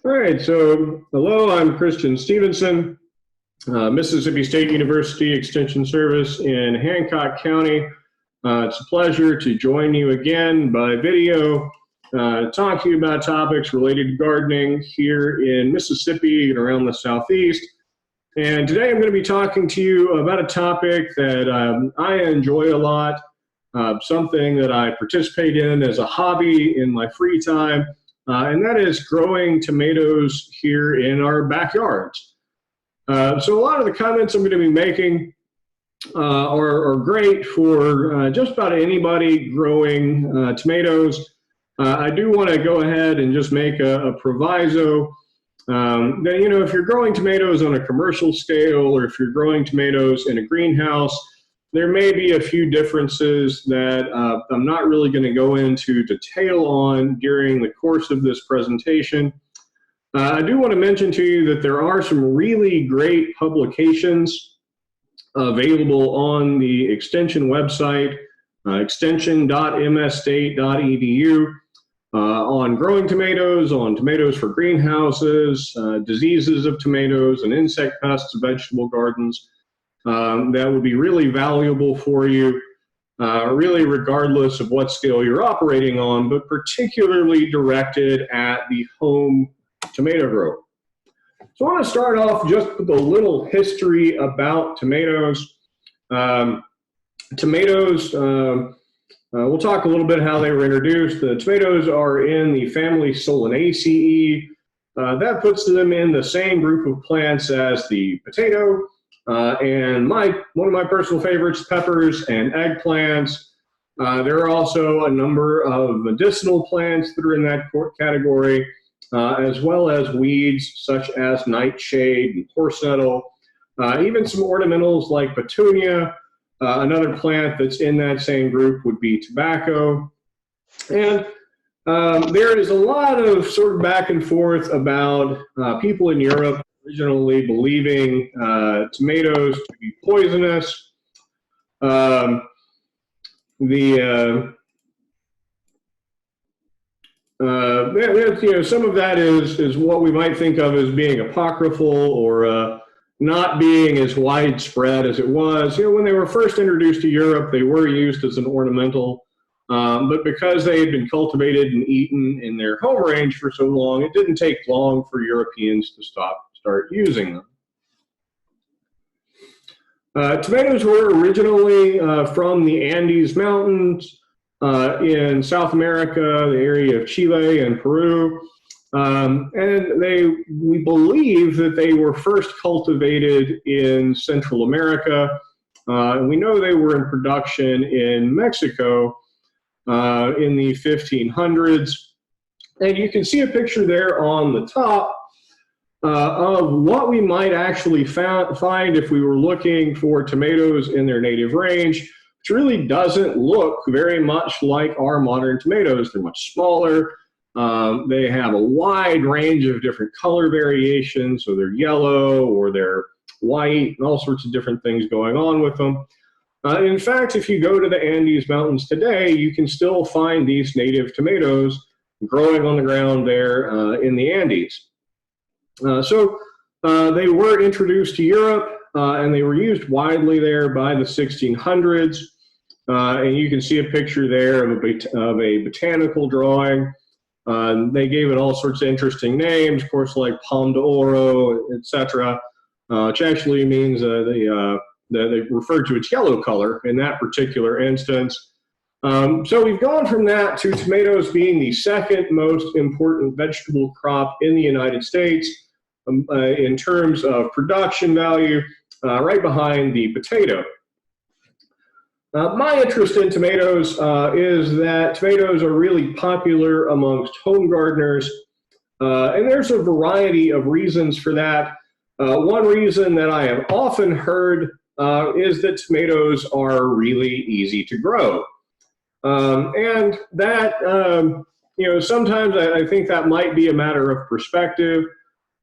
All right, so hello, I'm Christian Stevenson, Mississippi State University Extension Service in Hancock County. It's a pleasure to join you again by video, talk to you about topics related to gardening here in Mississippi and around the Southeast. And today I'm going to be talking to you about a topic that I enjoy a lot, something that I participate in as a hobby in my free time. And that is growing tomatoes here in our backyards. So a lot of the comments I'm going to be making are great for just about anybody growing tomatoes. I do want to go ahead and just make a proviso that, you know, if you're growing tomatoes on a commercial scale or if you're growing tomatoes in a greenhouse, there may be a few differences that I'm not really going to go into detail on during the course of this presentation. I do want to mention to you that there are some really great publications available on the Extension website, extension.msstate.edu, on growing tomatoes, on tomatoes for greenhouses, diseases of tomatoes, and insect pests of vegetable gardens. That would be really valuable for you, really regardless of what scale you're operating on, but particularly directed at the home tomato grower. So I want to start off just with a little history about tomatoes. We'll talk a little bit how they were introduced. The tomatoes are in the family Solanaceae. That puts them in the same group of plants as the potato, and one of my personal favorites, peppers and eggplants. There are also a number of medicinal plants that are in that category, as well as weeds such as nightshade and horse nettle, even some ornamentals like petunia. Another plant that's in that same group would be tobacco. And there is a lot of sort of back and forth about people in Europe originally believing tomatoes to be poisonous. You know, some of that is what we might think of as being apocryphal or not being as widespread as it was. You know, when they were first introduced to Europe, they were used as an ornamental, but because they had been cultivated and eaten in their home range for so long, it didn't take long for Europeans to start using them. Tomatoes were originally from the Andes Mountains in South America, the area of Chile and Peru. And we believe that they were first cultivated in Central America. And we know they were in production in Mexico in the 1500s. And you can see a picture there on the top of what we might actually find if we were looking for tomatoes in their native range, which really doesn't look very much like our modern tomatoes. They're much smaller. They have a wide range of different color variations, so they're yellow or they're white and all sorts of different things going on with them. In fact, if you go to the Andes Mountains today, you can still find these native tomatoes growing on the ground there in the Andes. So they were introduced to Europe and they were used widely there by the 1600s. And you can see a picture there of a botanical drawing. They gave it all sorts of interesting names, of course, like Palm d'Oro, etc., which actually means they referred to its yellow color in that particular instance. So we've gone from that to tomatoes being the second most important vegetable crop in the United States in terms of production value, right behind the potato. My interest in tomatoes is that tomatoes are really popular amongst home gardeners, and there's a variety of reasons for that. One reason that I have often heard is that tomatoes are really easy to grow. And that, you know, sometimes I think that might be a matter of perspective.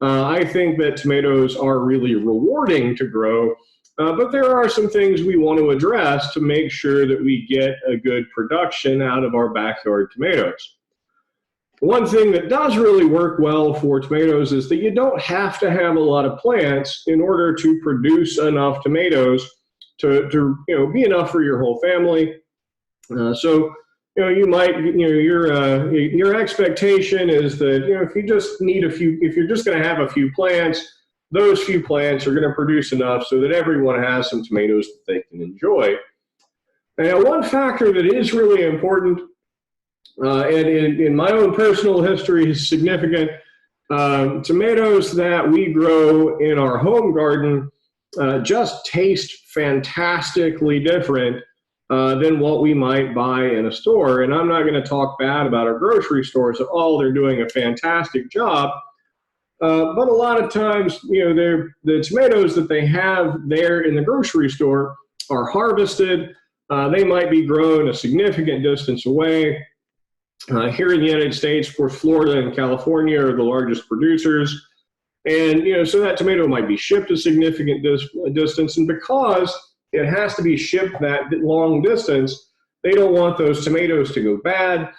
I think that tomatoes are really rewarding to grow, but there are some things we want to address to make sure that we get a good production out of our backyard tomatoes. One thing that does really work well for tomatoes is that you don't have to have a lot of plants in order to produce enough tomatoes to be enough for your whole family. So you might your expectation is that if you just need if you're just going to have a few plants, those few plants are going to produce enough so that everyone has some tomatoes that they can enjoy. Now, one factor that is really important, and in my own personal history is significant, tomatoes that we grow in our home garden just taste fantastically different than what we might buy in a store. And I'm not going to talk bad about our grocery stores at all. They're doing a fantastic job. But a lot of times, the tomatoes that they have there in the grocery store are harvested. They might be grown a significant distance away. Here in the United States, of course, Florida and California are the largest producers. And, so that tomato might be shipped a significant distance. And because it has to be shipped that long distance, they don't want those tomatoes to go bad.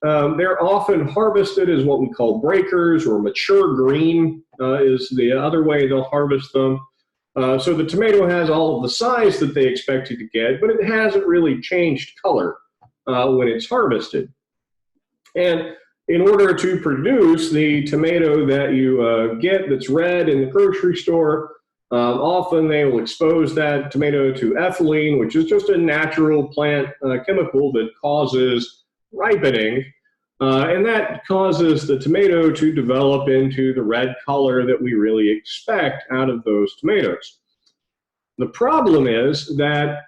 They're often harvested as what we call breakers, or mature green is the other way they'll harvest them. So the tomato has all of the size that they expect it to get, but it hasn't really changed color when it's harvested. And in order to produce the tomato that you get that's red in the grocery store, often they will expose that tomato to ethylene, which is just a natural plant chemical that causes ripening. And that causes the tomato to develop into the red color that we really expect out of those tomatoes. The problem is that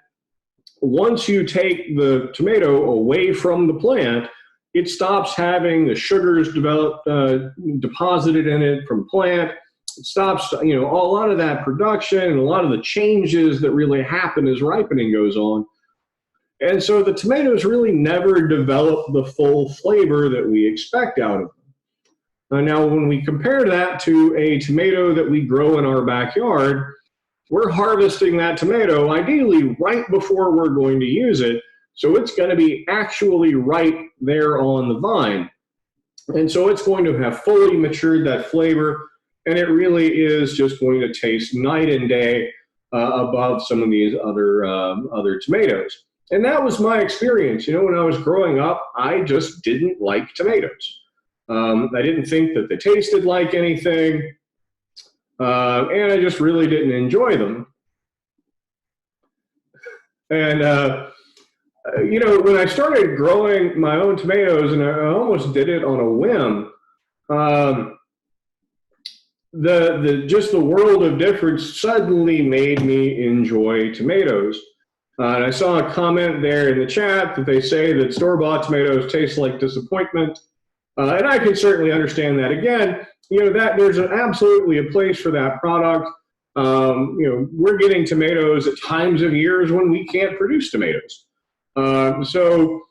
once you take the tomato away from the plant, it stops having the sugars deposited in it from plant. It stops, a lot of that production and a lot of the changes that really happen as ripening goes on. And so the tomatoes really never develop the full flavor that we expect out of them. Now, when we compare that to a tomato that we grow in our backyard, we're harvesting that tomato ideally right before we're going to use it. So it's going to be actually right there on the vine. And so it's going to have fully matured that flavor, and it really is just going to taste night and day above some of these other tomatoes. And that was my experience. When I was growing up, I just didn't like tomatoes. I didn't think that they tasted like anything, and I just really didn't enjoy them. And when I started growing my own tomatoes, and I almost did it on a whim, just the world of difference suddenly made me enjoy tomatoes. And I saw a comment there in the chat that they say that store-bought tomatoes taste like disappointment, and I can certainly understand that. Again, that there's absolutely a place for that product. We're getting tomatoes at times of years when we can't produce tomatoes. So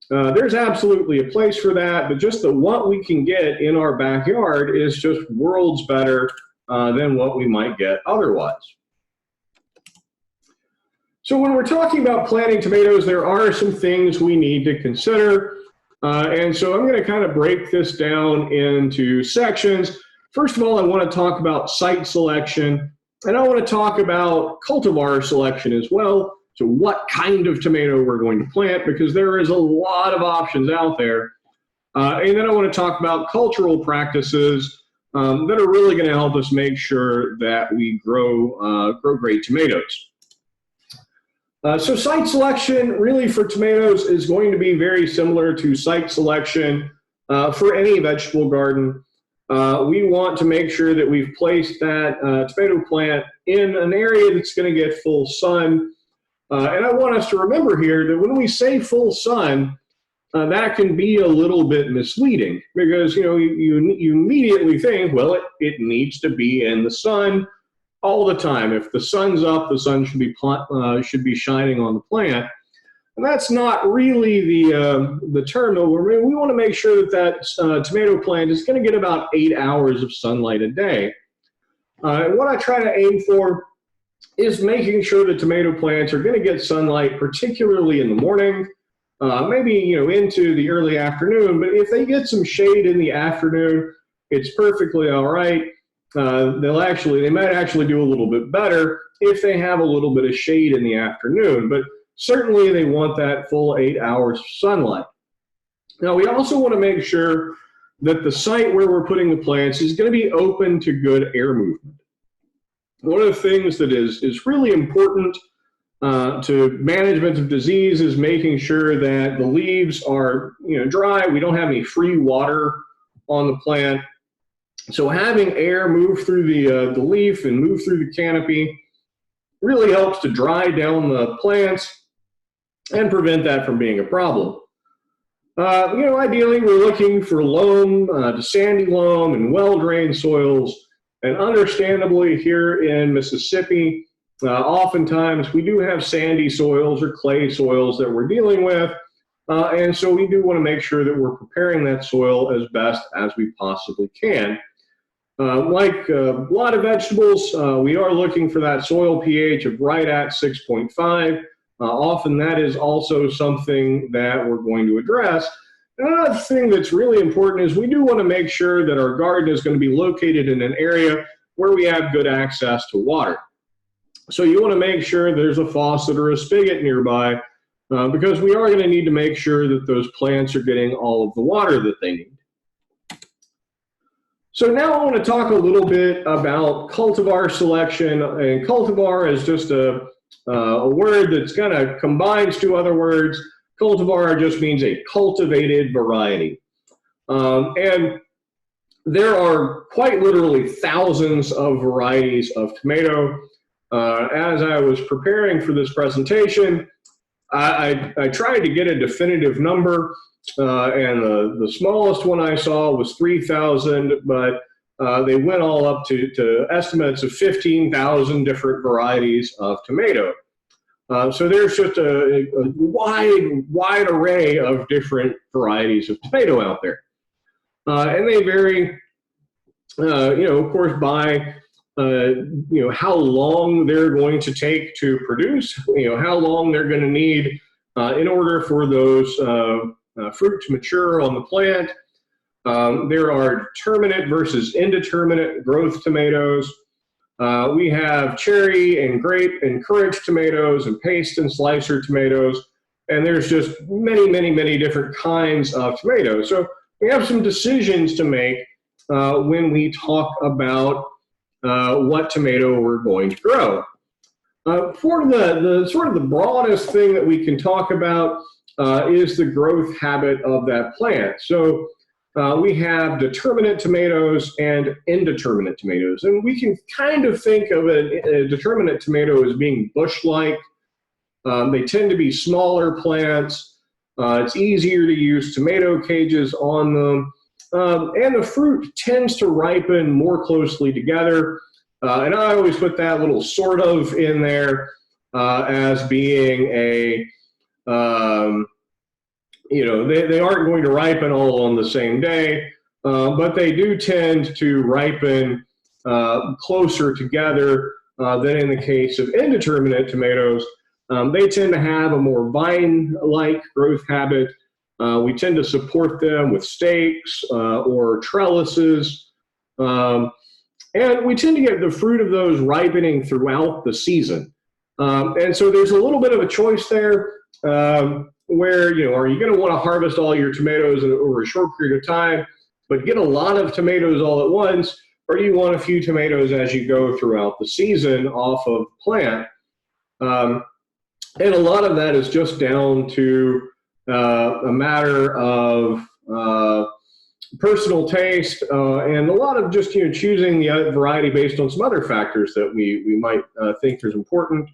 there's absolutely a place for that, but just what we can get in our backyard is just worlds better than what we might get otherwise. So when we're talking about planting tomatoes, there are some things we need to consider. And so I'm going to kind of break this down into sections. First of all, I want to talk about site selection, and I want to talk about cultivar selection as well. So what kind of tomato we're going to plant, because there is a lot of options out there. And then I want to talk about cultural practices that are really going to help us make sure that we grow great tomatoes. So site selection really for tomatoes is going to be very similar to site selection for any vegetable garden. We want to make sure that we've placed that tomato plant in an area that's going to get full sun. And I want us to remember here that when we say full sun, that can be a little bit misleading, because you immediately think, well, it needs to be in the sun all the time. If the sun's up, the sun should be shining on the plant. And that's not really the term. We want to make sure that tomato plant is going to get about 8 hours of sunlight a day. And what I try to aim for is making sure that tomato plants are going to get sunlight, particularly in the morning. maybe into the early afternoon. But if they get some shade in the afternoon, it's perfectly all right. They might actually do a little bit better if they have a little bit of shade in the afternoon, but certainly they want that full 8 hours of sunlight. Now, we also want to make sure that the site where we're putting the plants is going to be open to good air movement. One of the things that is really important to management of disease is making sure that the leaves are dry. We don't have any free water on the plant. So having air move through the leaf and move through the canopy really helps to dry down the plants and prevent that from being a problem. Ideally, we're looking for loam to sandy loam and well-drained soils. And understandably, here in Mississippi, oftentimes we do have sandy soils or clay soils that we're dealing with. And so we do want to make sure that we're preparing that soil as best as we possibly can. Like a lot of vegetables, we are looking for that soil pH of right at 6.5. Often that is also something that we're going to address. Another thing that's really important is we do want to make sure that our garden is going to be located in an area where we have good access to water. So you want to make sure there's a faucet or a spigot nearby because we are going to need to make sure that those plants are getting all of the water that they need. So now I want to talk a little bit about cultivar selection, and cultivar is just a word that's kind of combines two other words. Cultivar just means a cultivated variety. And there are quite literally thousands of varieties of tomato. As I was preparing for this presentation, I tried to get a definitive number, and the smallest one I saw was 3,000, but they went all up to estimates of 15,000 different varieties of tomato. So there's just a wide array of different varieties of tomato out there. And they vary, of course, by, how long they're going to take to produce, how long they're going to need in order for those fruit to mature on the plant. There are determinate versus indeterminate growth tomatoes. We have cherry and grape and currant tomatoes and paste and slicer tomatoes. And there's just many different kinds of tomatoes. So we have some decisions to make when we talk about what tomato we're going to grow. For the sort of the broadest thing that we can talk about is the growth habit of that plant. So we have determinate tomatoes and indeterminate tomatoes. And we can kind of think of a determinate tomato as being bush-like. They tend to be smaller plants. It's easier to use tomato cages on them. And the fruit tends to ripen more closely together. And I always put that little sort of in there as being a, they aren't going to ripen all on the same day, but they do tend to ripen closer together than in the case of indeterminate tomatoes. They tend to have a more vine-like growth habit. We tend to support them with stakes or trellises. And we tend to get the fruit of those ripening throughout the season. And so there's a little bit of a choice there where, are you going to want to harvest all your tomatoes over a short period of time, but get a lot of tomatoes all at once, or do you want a few tomatoes as you go throughout the season off of the plant? And a lot of that is just down to a matter of personal taste and a lot of just choosing the variety based on some other factors that we might think is important.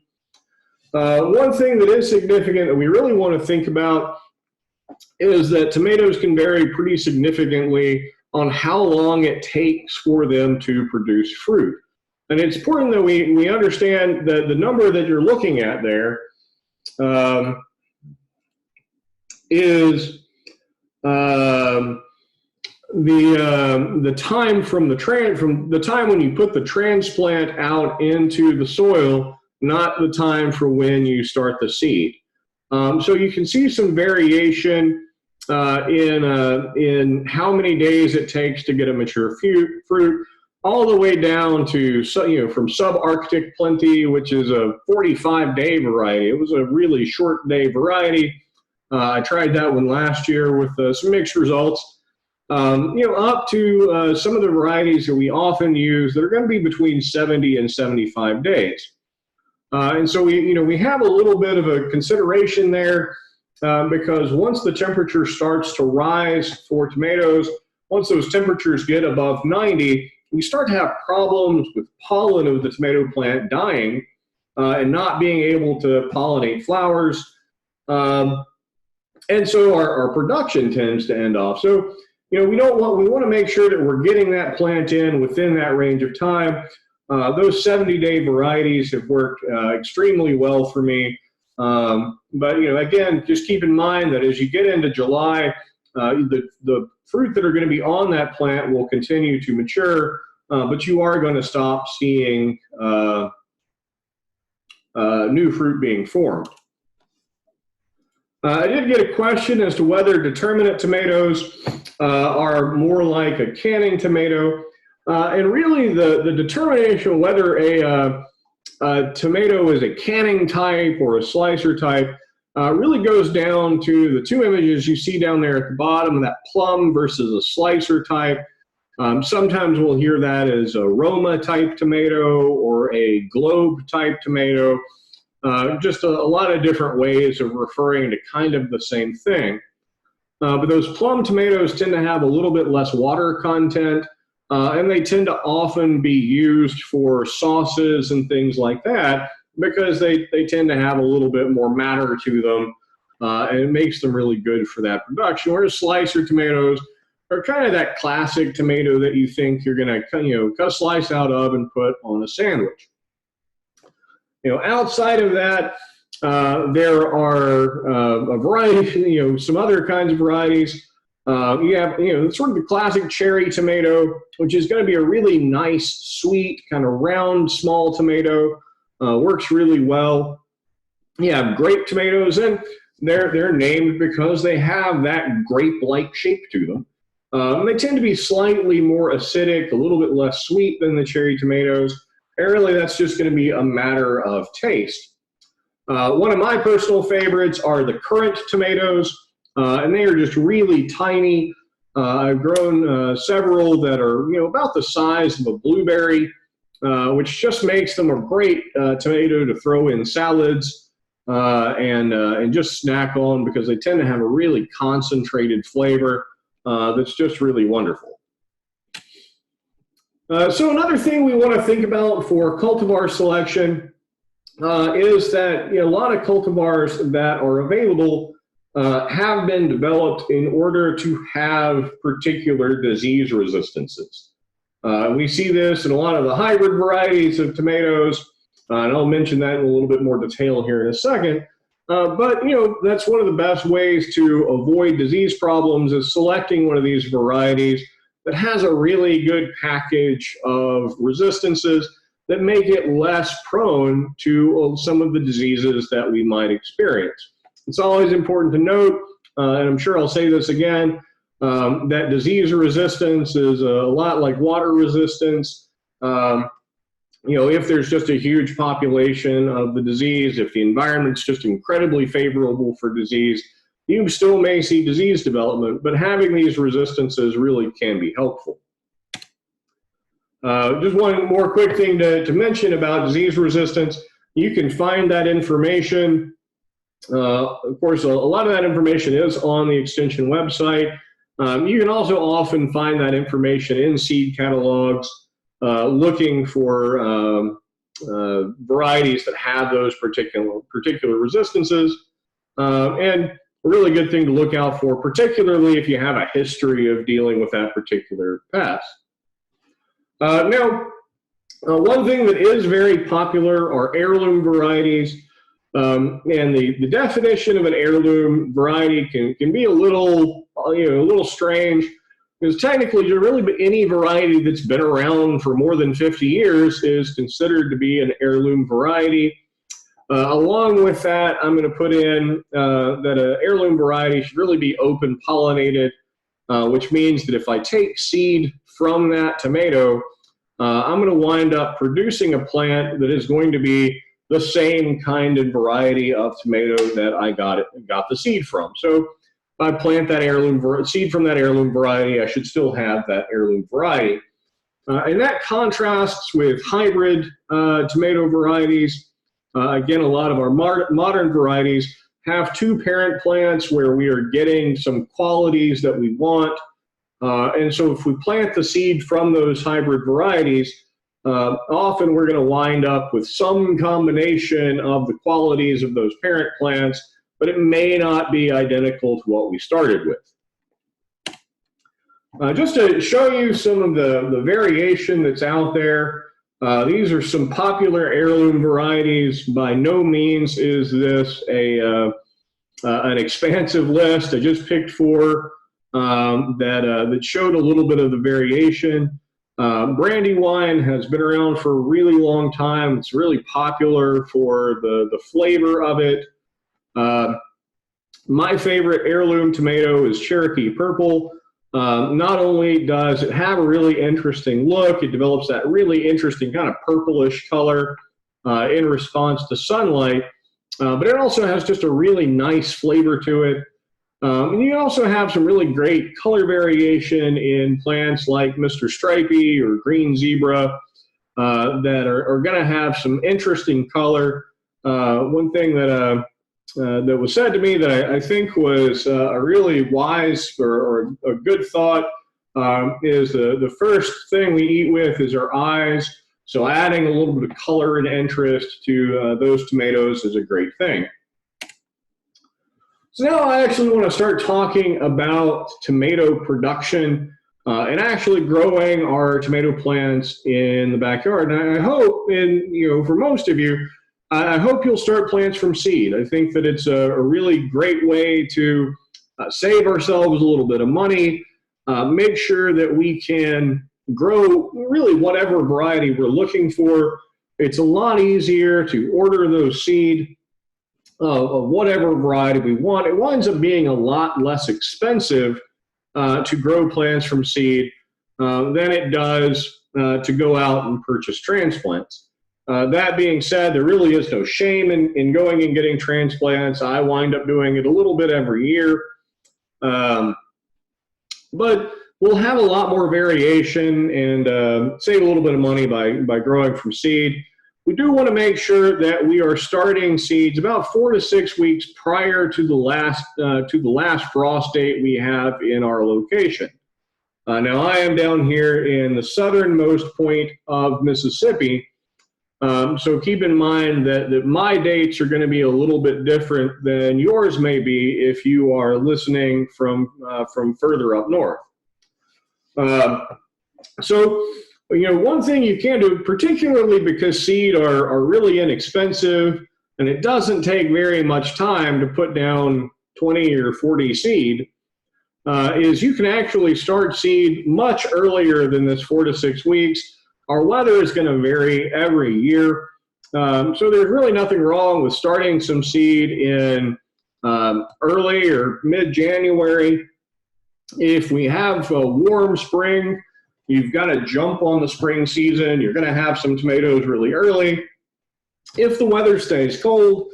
One thing that is significant that we really want to think about is that tomatoes can vary pretty significantly on how long it takes for them to produce fruit. And it's important that we understand that the number that you're looking at there is the time from the time when you put the transplant out into the soil, not the time for when you start the seed. So you can see some variation in how many days it takes to get a mature fruit, all the way down to, from subarctic plenty, which is a 45-day variety. It was a really short day variety. I tried that one last year with some mixed results. Up to some of the varieties that we often use that are going to be between 70 and 75 days. And so we have a little bit of a consideration there because once the temperature starts to rise for tomatoes, once those temperatures get above 90, we start to have problems with pollen of the tomato plant dying and not being able to pollinate flowers. And so our production tends to end off. So, we want to make sure that we're getting that plant in within that range of time. Those 70-day varieties have worked extremely well for me. But, again, just keep in mind that as you get into July, the fruit that are going to be on that plant will continue to mature, but you are going to stop seeing new fruit being formed. I did get a question as to whether determinate tomatoes are more like a canning tomato. And really the determination of whether a tomato is a canning type or a slicer type really goes down to the two images you see down there at the bottom, that plum versus a slicer type. Sometimes we'll hear that as a Roma type tomato or a globe type tomato. Just a lot of different ways of referring to kind of the same thing. But those plum tomatoes tend to have a little bit less water content, and they tend to often be used for sauces and things like that because they tend to have a little bit more matter to them, and it makes them really good for that production. Whereas slicer tomatoes are kind of that classic tomato that you think you're going to cut a slice out of and put on a sandwich. Outside of that, there are a variety, some other kinds of varieties. You have, sort of the classic cherry tomato, which is going to be a really nice, sweet, kind of round, small tomato. Works really well. You have grape tomatoes, and they're named because they have that grape-like shape to them. They tend to be slightly more acidic, a little bit less sweet than the cherry tomatoes. And really, that's just going to be a matter of taste. One of my personal favorites are the currant tomatoes, and they are just really tiny. I've grown several that are, about the size of a blueberry, which just makes them a great tomato to throw in salads and just snack on because they tend to have a really concentrated flavor that's just really wonderful. So another thing we want to think about for cultivar selection is that a lot of cultivars that are available have been developed in order to have particular disease resistances. We see this in a lot of the hybrid varieties of tomatoes, and I'll mention that in a little bit more detail here in a second. But that's one of the best ways to avoid disease problems is selecting one of these varieties that has a really good package of resistances that make it less prone to some of the diseases that we might experience. It's always important to note, and I'm sure I'll say this again, that disease resistance is a lot like water resistance. If there's just a huge population of the disease, if the environment's just incredibly favorable for disease, you still may see disease development, but having these resistances really can be helpful. Just one more quick thing to mention about disease resistance. You can find that information. Of course, a lot of that information is on the Extension website. You can also often find that information in seed catalogs, looking for varieties that have those particular resistances. And a really good thing to look out for, particularly if you have a history of dealing with that particular pest. Now, one thing that is very popular are heirloom varieties. And the definition of an heirloom variety can be a little strange, because technically really any variety that's been around for more than 50 years is considered to be an heirloom variety. Along with that, I'm going to put in that an heirloom variety should really be open pollinated, which means that if I take seed from that tomato, I'm going to wind up producing a plant that is going to be the same kind and variety of tomato that I got the seed from. So if I plant that heirloom seed from that heirloom variety, I should still have that heirloom variety. And that contrasts with hybrid tomato varieties. Again, a lot of our modern varieties have two parent plants where we are getting some qualities that we want. And so if we plant the seed from those hybrid varieties, often we're going to wind up with some combination of the qualities of those parent plants, but it may not be identical to what we started with. Just to show you some of the variation that's out there, these are some popular heirloom varieties. By no means is this an expansive list. I just picked four that showed a little bit of the variation. Brandywine has been around for a really long time. It's really popular for the flavor of it. My favorite heirloom tomato is Cherokee Purple. Not only does it have a really interesting look, it develops that really interesting kind of purplish color in response to sunlight, but it also has just a really nice flavor to it. And you also have some really great color variation in plants like Mr. Stripey or Green Zebra that are going to have some interesting color. One thing that was said to me that I think was a really wise or a good thought is the first thing we eat with is our eyes. So adding a little bit of color and interest to those tomatoes is a great thing. So now I actually want to start talking about tomato production and actually growing our tomato plants in the backyard. And I hope, for most of you, I hope you'll start plants from seed. I think that it's a really great way to save ourselves a little bit of money, make sure that we can grow really whatever variety we're looking for. It's a lot easier to order those seed of whatever variety we want. It winds up being a lot less expensive to grow plants from seed than it does to go out and purchase transplants. That being said, there really is no shame in going and getting transplants. I wind up doing it a little bit every year. But we'll have a lot more variation and save a little bit of money by growing from seed. We do want to make sure that we are starting seeds about 4 to 6 weeks prior to the last frost date we have in our location. Now I am down here in the southernmost point of Mississippi, so keep in mind that my dates are going to be a little bit different than yours may be if you are listening from further up north. So, one thing you can do, particularly because seed are really inexpensive and it doesn't take very much time to put down 20 or 40 seed, is you can actually start seed much earlier than this 4 to 6 weeks. Our weather is going to vary every year. So there's really nothing wrong with starting some seed in early or mid-January. If we have a warm spring, you've got to jump on the spring season. You're going to have some tomatoes really early. If the weather stays cold,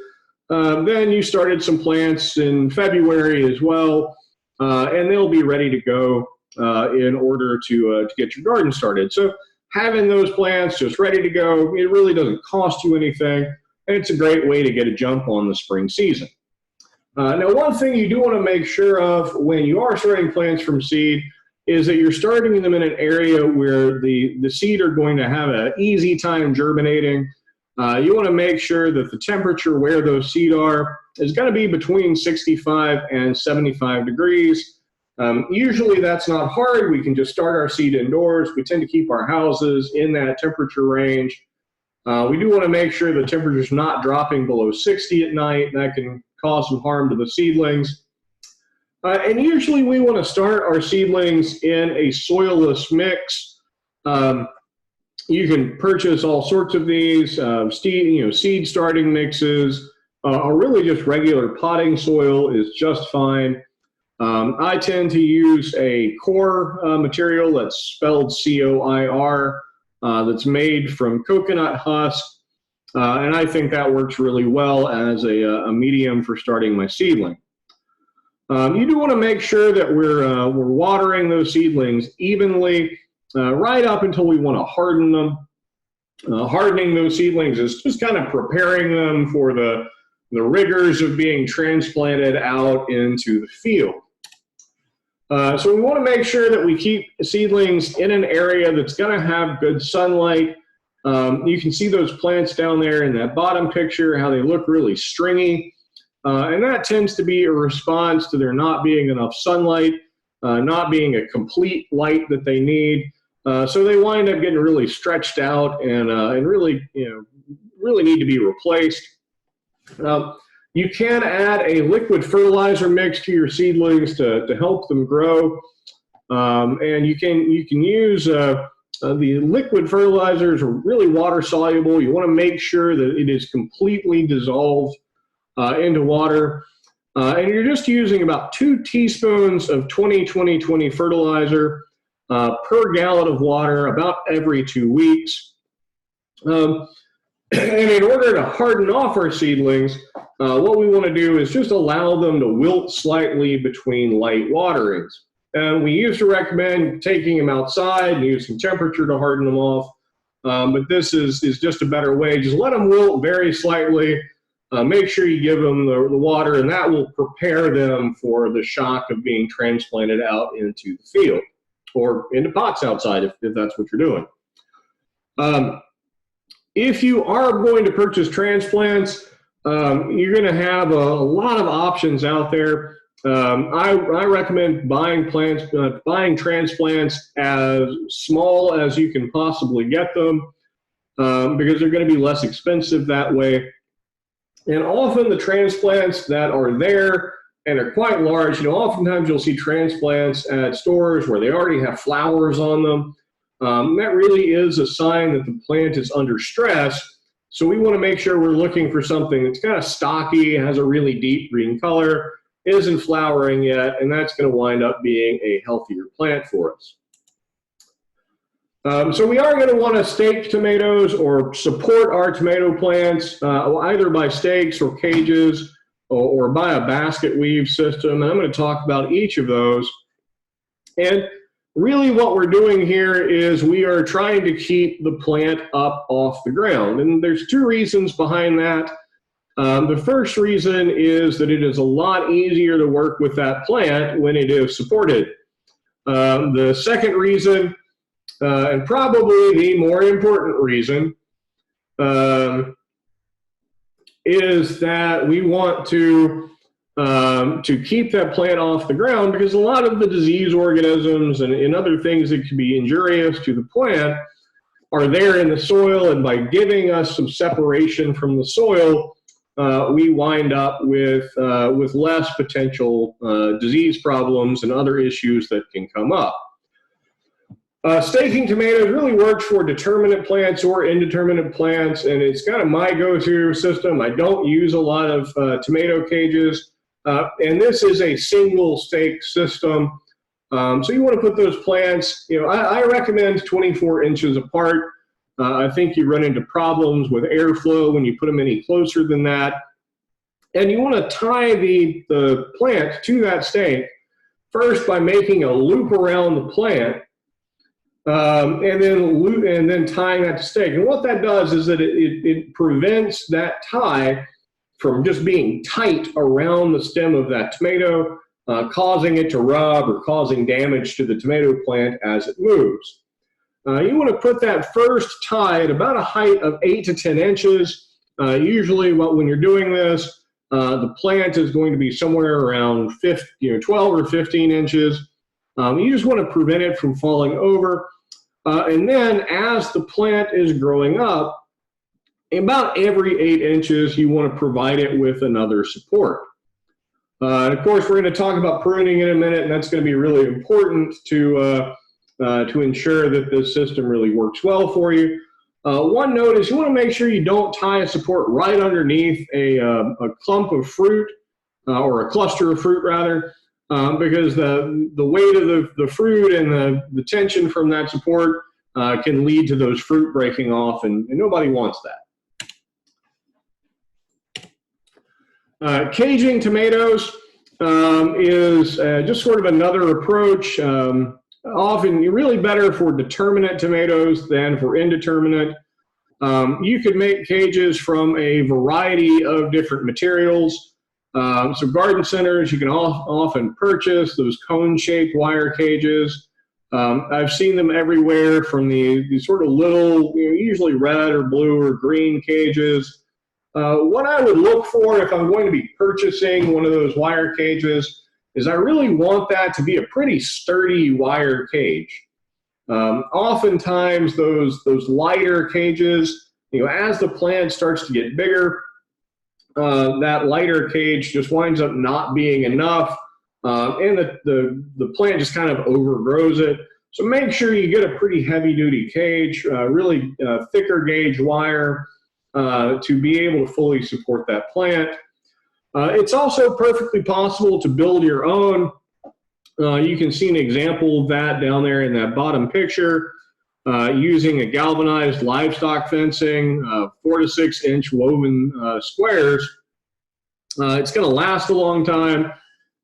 then you started some plants in February as well, and they'll be ready to go in order to get your garden started. So having those plants just ready to go, it really doesn't cost you anything, and it's a great way to get a jump on the spring season. Now, one thing you do want to make sure of when you are starting plants from seed is that you're starting them in an area where the seed are going to have an easy time germinating. You want to make sure that the temperature where those seed are is going to be between 65 and 75 degrees. Usually that's not hard. We can just start our seed indoors. We tend to keep our houses in that temperature range. We do want to make sure the temperature is not dropping below 60 at night. That can cause some harm to the seedlings. And usually we want to start our seedlings in a soilless mix. You can purchase all sorts of these, seed starting mixes, or really just regular potting soil is just fine. I tend to use a core material that's spelled COIR, that's made from coconut husk, and I think that works really well as a medium for starting my seedling. You do want to make sure that we're watering those seedlings evenly, right up until we want to harden them. Hardening those seedlings is just kind of preparing them for the rigors of being transplanted out into the field. So we want to make sure that we keep seedlings in an area that's going to have good sunlight. You can see those plants down there in that bottom picture, how they look really stringy. And that tends to be a response to there not being enough sunlight, not being a complete light that they need. So they wind up getting really stretched out and really need to be replaced. You can add a liquid fertilizer mix to your seedlings to help them grow, and you can use the liquid fertilizers are really water soluble. You want to make sure that it is completely dissolved into water, and you're just using about 2 teaspoons of 20-20-20 fertilizer per gallon of water about every 2 weeks. And in order to harden off our seedlings, what we want to do is just allow them to wilt slightly between light waterings. And we used to recommend taking them outside and using temperature to harden them off, but this is just a better way. Just let them wilt very slightly. Make sure you give them the water, and that will prepare them for the shock of being transplanted out into the field or into pots outside if that's what you're doing. If you are going to purchase transplants, you're going to have a lot of options out there. I recommend buying transplants as small as you can possibly get them, because they're going to be less expensive that way. And often the transplants that are there and are quite large, oftentimes you'll see transplants at stores where they already have flowers on them. That really is a sign that the plant is under stress. So we want to make sure we're looking for something that's kind of stocky, has a really deep green color, isn't flowering yet, and that's going to wind up being a healthier plant for us. So we are going to want to stake tomatoes or support our tomato plants either by stakes or cages or by a basket weave system. And I'm going to talk about each of those. And really what we're doing here is we are trying to keep the plant up off the ground. And there's 2 reasons behind that. The first reason is that it is a lot easier to work with that plant when it is supported. The second reason, and probably the more important reason, is that we want to keep that plant off the ground, because a lot of the disease organisms and other things that can be injurious to the plant are there in the soil, and by giving us some separation from the soil, we wind up with less potential disease problems and other issues that can come up. Staking tomatoes really works for determinate plants or indeterminate plants, and it's kind of my go-to system. I don't use a lot of tomato cages, and this is a single stake system. So you want to put those plants, I recommend 24 inches apart. I think you run into problems with airflow when you put them any closer than that. And you want to tie the plant to that stake first by making a loop around the plant, and then tying that to stake. And what that does is that it prevents that tie from just being tight around the stem of that tomato, causing it to rub or causing damage to the tomato plant as it moves. You want to put that first tie at about a height of 8 to 10 inches. Usually when you're doing this, the plant is going to be somewhere around 12 or 15 inches. You just want to prevent it from falling over. And then as the plant is growing up, about every 8 inches, you want to provide it with another support. And of course, we're going to talk about pruning in a minute, and that's going to be really important to to ensure that this system really works well for you. One note is you want to make sure you don't tie a support right underneath a clump of fruit or a cluster of fruit rather, because the weight of the fruit and the tension from that support can lead to those fruit breaking off, and nobody wants that. Caging tomatoes is just sort of another approach. Often really better for determinate tomatoes than for indeterminate. You could make cages from a variety of different materials. So garden centers, you can often purchase those cone-shaped wire cages. I've seen them everywhere, from the sort of little, usually red or blue or green cages. What I would look for if I'm going to be purchasing one of those wire cages is I really want that to be a pretty sturdy wire cage. Oftentimes those lighter cages, as the plant starts to get bigger, that lighter cage just winds up not being enough, and the plant just kind of overgrows it. So make sure you get a pretty heavy-duty cage, really thicker gauge wire, to be able to fully support that plant. It's also perfectly possible to build your own. You can see an example of that down there in that bottom picture, using a galvanized livestock fencing, 4 to 6 inch woven squares. It's going to last a long time.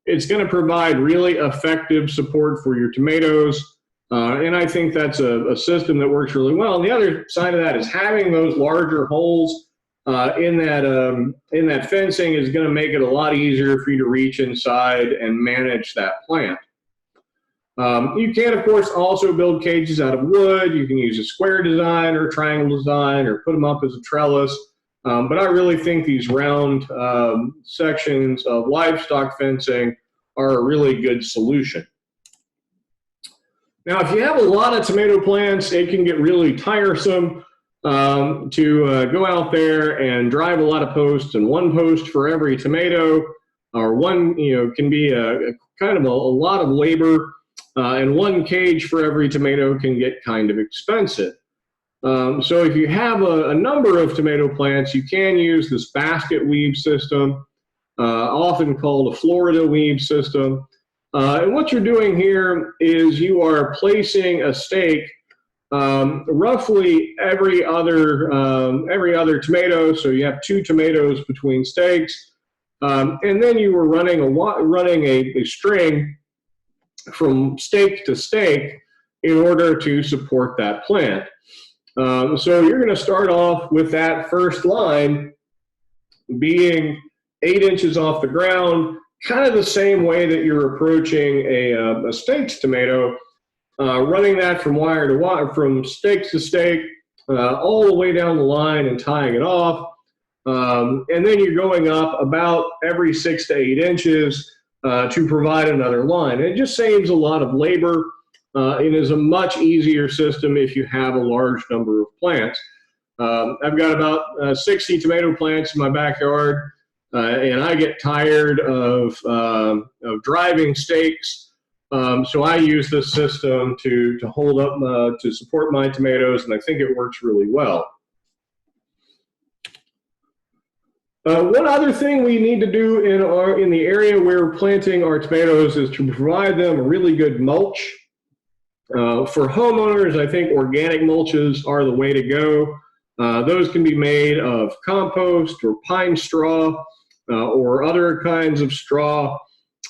It's going to provide really effective support for your tomatoes. And I think that's a system that works really well. And the other side of that is having those larger holes in that fencing is going to make it a lot easier for you to reach inside and manage that plant. You can, of course, also build cages out of wood. You can use a square design or a triangle design or put them up as a trellis. But I really think these round sections of livestock fencing are a really good solution. Now, if you have a lot of tomato plants, it can get really tiresome to go out there and drive a lot of posts, and one post for every tomato, or one, can be a kind of a lot of labor, and one cage for every tomato can get kind of expensive. So if you have a number of tomato plants, you can use this basket weave system, often called a Florida weave system. And what you're doing here is you are placing a stake roughly every other tomato. So you have 2 tomatoes between stakes, and then you were running a string from stake to stake in order to support that plant. So you're going to start off with that first line being 8 inches off the ground, kind of the same way that you're approaching a staked tomato, running that from wire to wire, from stake to stake, all the way down the line and tying it off. And then you're going up about every 6 to 8 inches to provide another line. And it just saves a lot of labor. It is a much easier system if you have a large number of plants. I've got about 60 tomato plants in my backyard, and I get tired of driving stakes. So I use this system to hold up, to support my tomatoes, and I think it works really well. One other thing we need to do in the area where we're planting our tomatoes is to provide them a really good mulch. For homeowners, I think organic mulches are the way to go. Those can be made of compost or pine straw or other kinds of straw.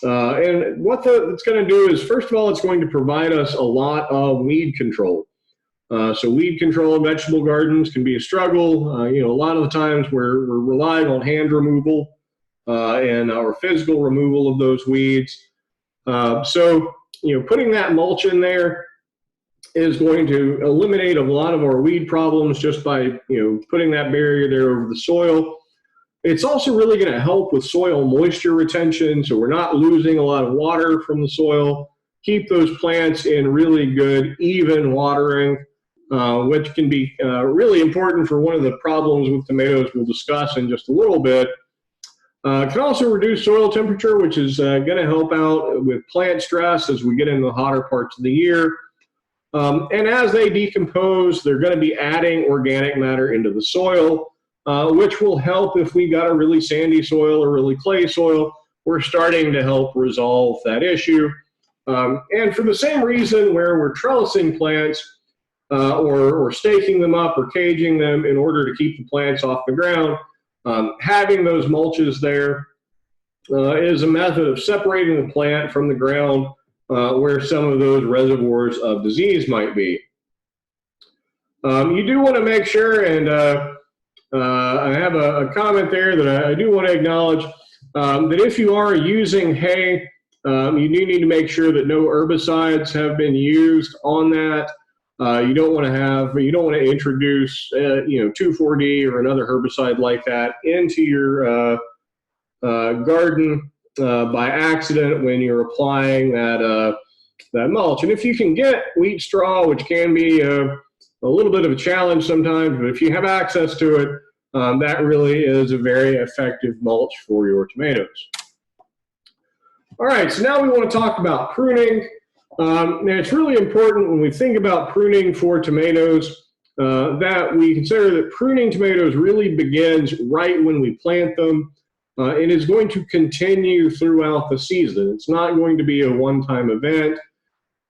And what it's going to do is, first of all, it's going to provide us a lot of weed control. So weed control in vegetable gardens can be a struggle. A lot of the times we're relying on hand removal and our physical removal of those weeds. So putting that mulch in there is going to eliminate a lot of our weed problems just by putting that barrier there over the soil. It's also really going to help with soil moisture retention, so we're not losing a lot of water from the soil. Keep those plants in really good, even watering, which can be really important for one of the problems with tomatoes we'll discuss in just a little bit. Can also reduce soil temperature, which is going to help out with plant stress as we get into the hotter parts of the year. And as they decompose, they're going to be adding organic matter into the soil, which will help if we got a really sandy soil or really clay soil. We're starting to help resolve that issue. And for the same reason where we're trellising plants or staking them up or caging them in order to keep the plants off the ground, having those mulches there is a method of separating the plant from the ground where some of those reservoirs of disease might be. You do want to make sure, and I have a comment there that I do want to acknowledge, that if you are using hay, you do need to make sure that no herbicides have been used on that. You don't want to introduce, 2,4-D or another herbicide like that into your garden by accident when you're applying that mulch. And if you can get wheat straw, which can be a little bit of a challenge sometimes, but if you have access to it, that really is a very effective mulch for your tomatoes. All right, so now we want to talk about pruning. Now it's really important when we think about pruning for tomatoes that we consider that pruning tomatoes really begins right when we plant them. It is going to continue throughout the season. It's not going to be a one-time event.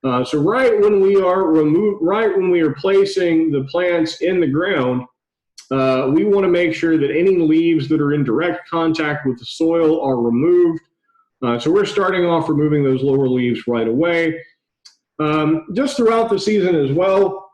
So right when we are placing the plants in the ground, we want to make sure that any leaves that are in direct contact with the soil are removed. So we're starting off removing those lower leaves right away. Just throughout the season as well,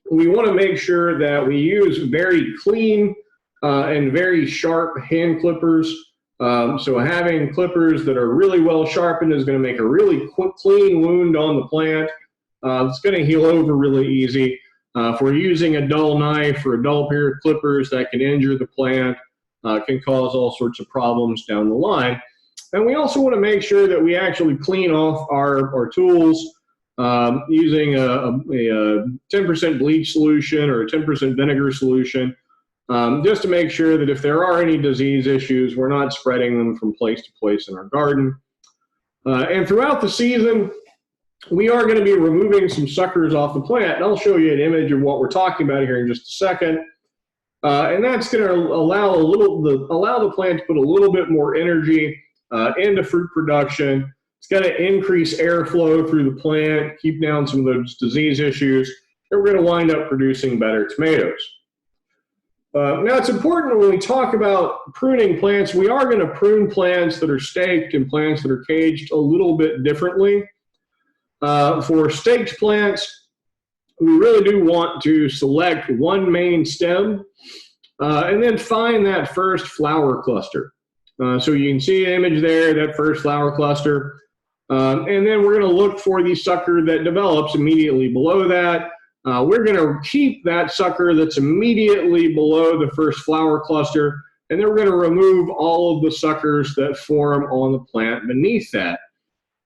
we want to make sure that we use very clean and very sharp hand clippers. So having clippers that are really well sharpened is going to make a really clean wound on the plant. It's going to heal over really easy. If we're using a dull knife or a dull pair of clippers, that can injure the plant, can cause all sorts of problems down the line. And we also want to make sure that we actually clean off our tools using a 10% bleach solution or a 10% vinegar solution, just to make sure that if there are any disease issues, we're not spreading them from place to place in our garden. And throughout the season, we are going to be removing some suckers off the plant. And I'll show you an image of what we're talking about here in just a second. And that's going to allow the plant to put a little bit more energy into fruit production. It's going to increase airflow through the plant, keep down some of those disease issues, and we're going to wind up producing better tomatoes. Now, it's important when we talk about pruning plants, we are going to prune plants that are staked and plants that are caged a little bit differently. For staked plants, we really do want to select one main stem and then find that first flower cluster. So you can see an image there, that first flower cluster. And then we're going to look for the sucker that develops immediately below that. We're going to keep that sucker that's immediately below the first flower cluster, and then we're going to remove all of the suckers that form on the plant beneath that.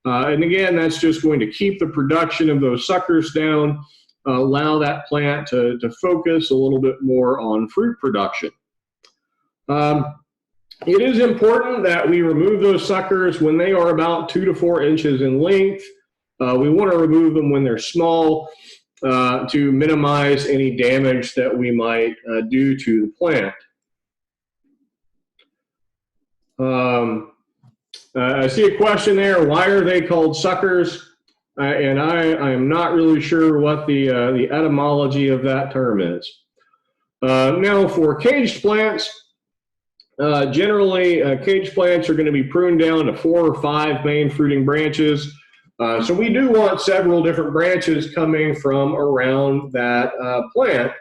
And again, that's just going to keep the production of those suckers down, allow that plant to focus a little bit more on fruit production. It is important that we remove those suckers when they are about 2 to 4 inches in length. We want to remove them when they're small to minimize any damage that we might do to the plant. I see a question there, why are they called suckers? And I am not really sure what the etymology of that term is. Now for caged plants, generally caged plants are going to be pruned down to 4 or 5 main fruiting branches. So we do want several different branches coming from around that plant.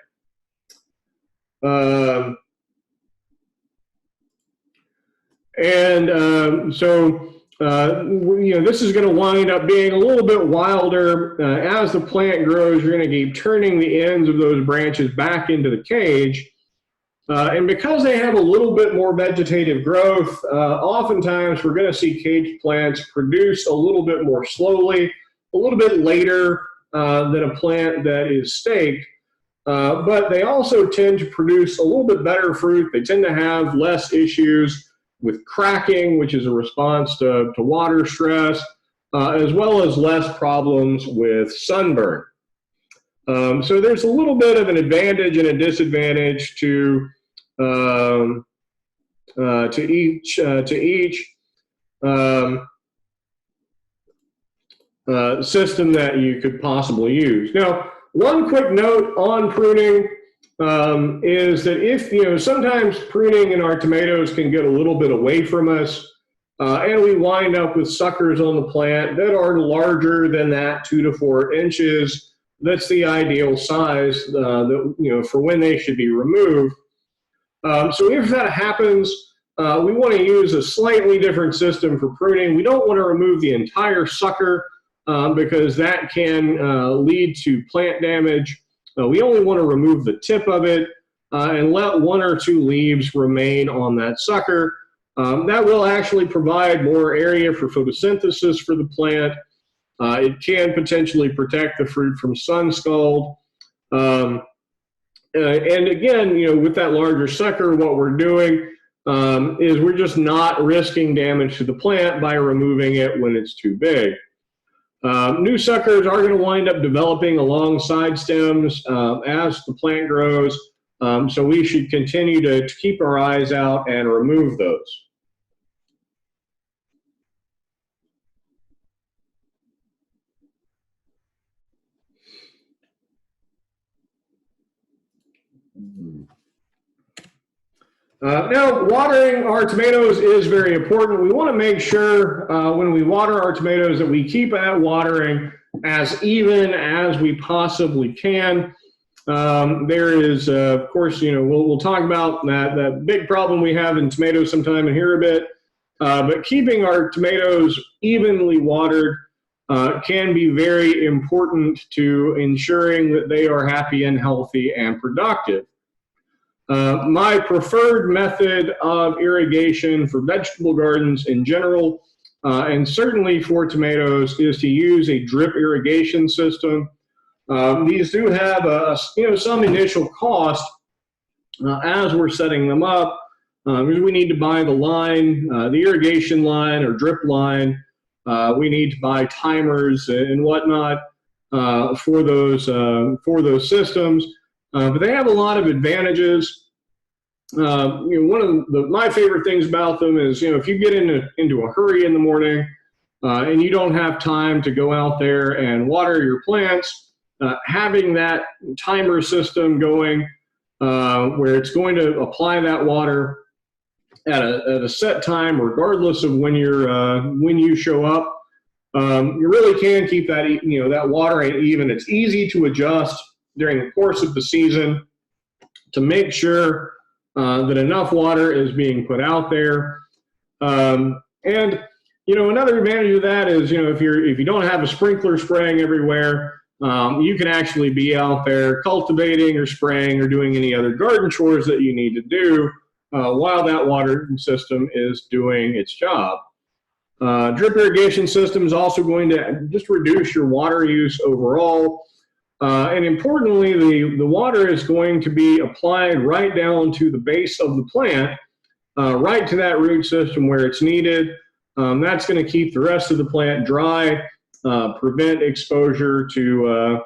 This is going to wind up being a little bit wilder. As the plant grows, you're going to keep turning the ends of those branches back into the cage. And because they have a little bit more vegetative growth, oftentimes we're going to see caged plants produce a little bit more slowly, a little bit later than a plant that is staked. But they also tend to produce a little bit better fruit. They tend to have less issues with cracking, which is a response to water stress, as well as less problems with sunburn. So there's a little bit of an advantage and a disadvantage to each system that you could possibly use. Now, one quick note on pruning is that if, sometimes pruning in our tomatoes can get a little bit away from us, and we wind up with suckers on the plant that are larger than that 2 to 4 inches. That's the ideal size for when they should be removed. So if that happens, we want to use a slightly different system for pruning. We don't want to remove the entire sucker because that can lead to plant damage. We only want to remove the tip of it and let 1 or 2 leaves remain on that sucker. That will actually provide more area for photosynthesis for the plant. It can potentially protect the fruit from sun scald. And again, with that larger sucker, what we're doing is we're just not risking damage to the plant by removing it when it's too big. New suckers are going to wind up developing alongside stems as the plant grows, so we should continue to keep our eyes out and remove those. Now, watering our tomatoes is very important. We want to make sure when we water our tomatoes that we keep that watering as even as we possibly can. There is, of course, we'll talk about that big problem we have in tomatoes sometime in here a bit, but keeping our tomatoes evenly watered can be very important to ensuring that they are happy and healthy and productive. My preferred method of irrigation for vegetable gardens in general, and certainly for tomatoes, is to use a drip irrigation system. These do have some initial cost as we're setting them up. We need to buy the line, the irrigation line or drip line. We need to buy timers and whatnot for those systems. But they have a lot of advantages. One of my favorite things about them is, if you get into a hurry in the morning and you don't have time to go out there and water your plants, having that timer system going where it's going to apply that water at a set time, regardless of when you show up, you really can keep that that watering even. It's easy to adjust during the course of the season to make sure that enough water is being put out there. And another advantage of that is, if you don't have a sprinkler spraying everywhere, you can actually be out there cultivating or spraying or doing any other garden chores that you need to do while that water system is doing its job. Drip irrigation system is also going to just reduce your water use overall. And importantly, the water is going to be applied right down to the base of the plant, right to that root system where it's needed. That's going to keep the rest of the plant dry, prevent exposure to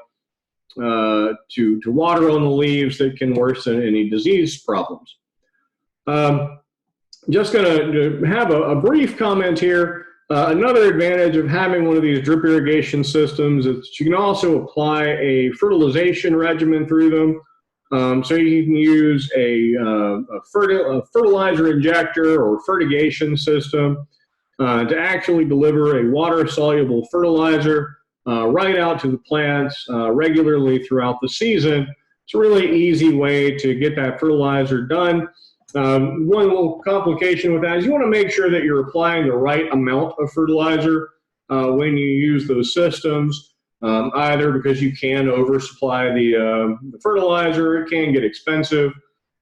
water on the leaves that can worsen any disease problems. Just going to have a brief comment here. Another advantage of having one of these drip irrigation systems is you can also apply a fertilization regimen through them. So you can use a fertilizer injector or fertigation system to actually deliver a water-soluble fertilizer right out to the plants regularly throughout the season. It's a really easy way to get that fertilizer done. One little complication with that is you want to make sure that you're applying the right amount of fertilizer when you use those systems, either because you can oversupply the fertilizer, it can get expensive.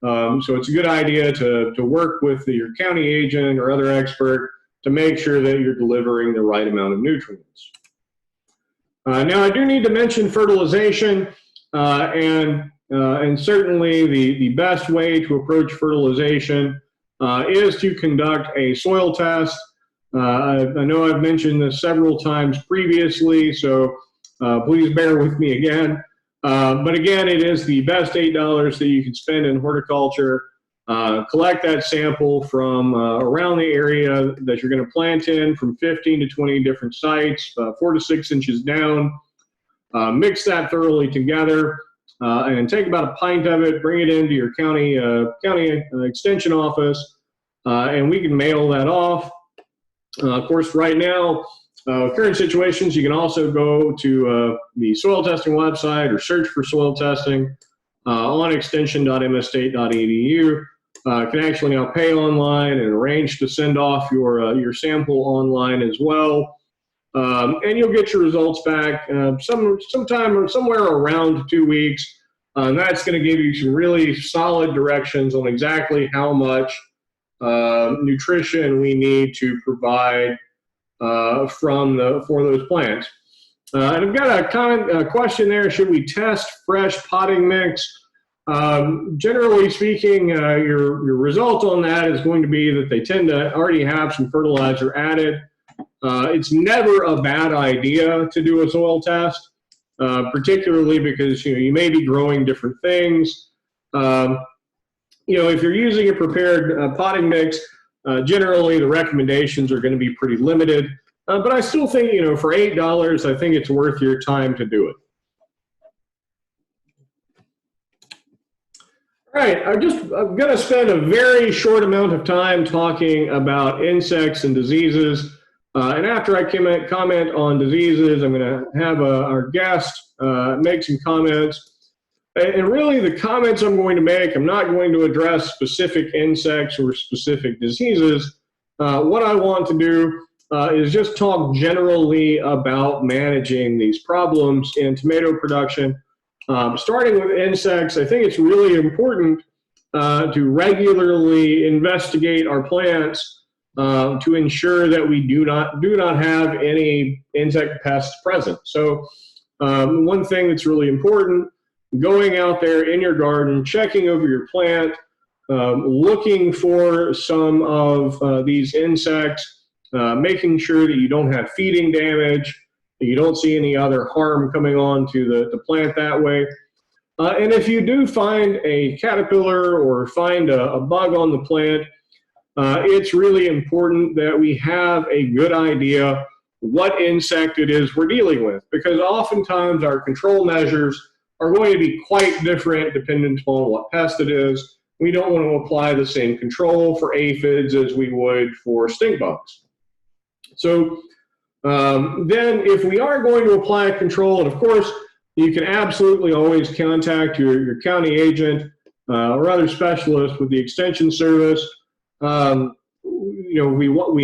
So it's a good idea to work with your county agent or other expert to make sure that you're delivering the right amount of nutrients. Now, I do need to mention fertilization, and certainly the best way to approach fertilization is to conduct a soil test. I know I've mentioned this several times previously, so please bear with me again. But again, it is the best $8 that you can spend in horticulture. Collect that sample from around the area that you're going to plant in, from 15 to 20 different sites, 4 to 6 inches down. Mix that thoroughly together, and take about a pint of it, bring it into your county extension office, and we can mail that off. Of course, right now, current situations, you can also go to the soil testing website or search for soil testing on extension.mstate.edu. Can actually now pay online and arrange to send off your sample online as well. And you'll get your results back sometime or somewhere around 2 weeks. And that's going to give you some really solid directions on exactly how much nutrition we need to provide for those plants. And I've got a question there. Should we test fresh potting mix? Generally speaking, your result on that is going to be that they tend to already have some fertilizer added. It's never a bad idea to do a soil test, particularly because you may be growing different things. If you're using a prepared potting mix, generally the recommendations are going to be pretty limited. But I still think, for $8, I think it's worth your time to do it. All right, I'm going to spend a very short amount of time talking about insects and diseases. And after I comment on diseases, I'm going to have our guest make some comments. And really, the comments I'm going to make, I'm not going to address specific insects or specific diseases. What I want to do is just talk generally about managing these problems in tomato production. Starting with insects, I think it's really important to regularly investigate our plants to ensure that we do not have any insect pests present. So one thing that's really important, going out there in your garden, checking over your plant, looking for some of these insects, making sure that you don't have feeding damage, that you don't see any other harm coming on to the plant that way. And if you do find a caterpillar or find a bug on the plant, it's really important that we have a good idea what insect it is we're dealing with, because oftentimes our control measures are going to be quite different depending upon what pest it is. We don't want to apply the same control for aphids as we would for stink bugs. So then if we are going to apply a control, and of course, you can absolutely always contact your county agent or other specialist with the extension service. We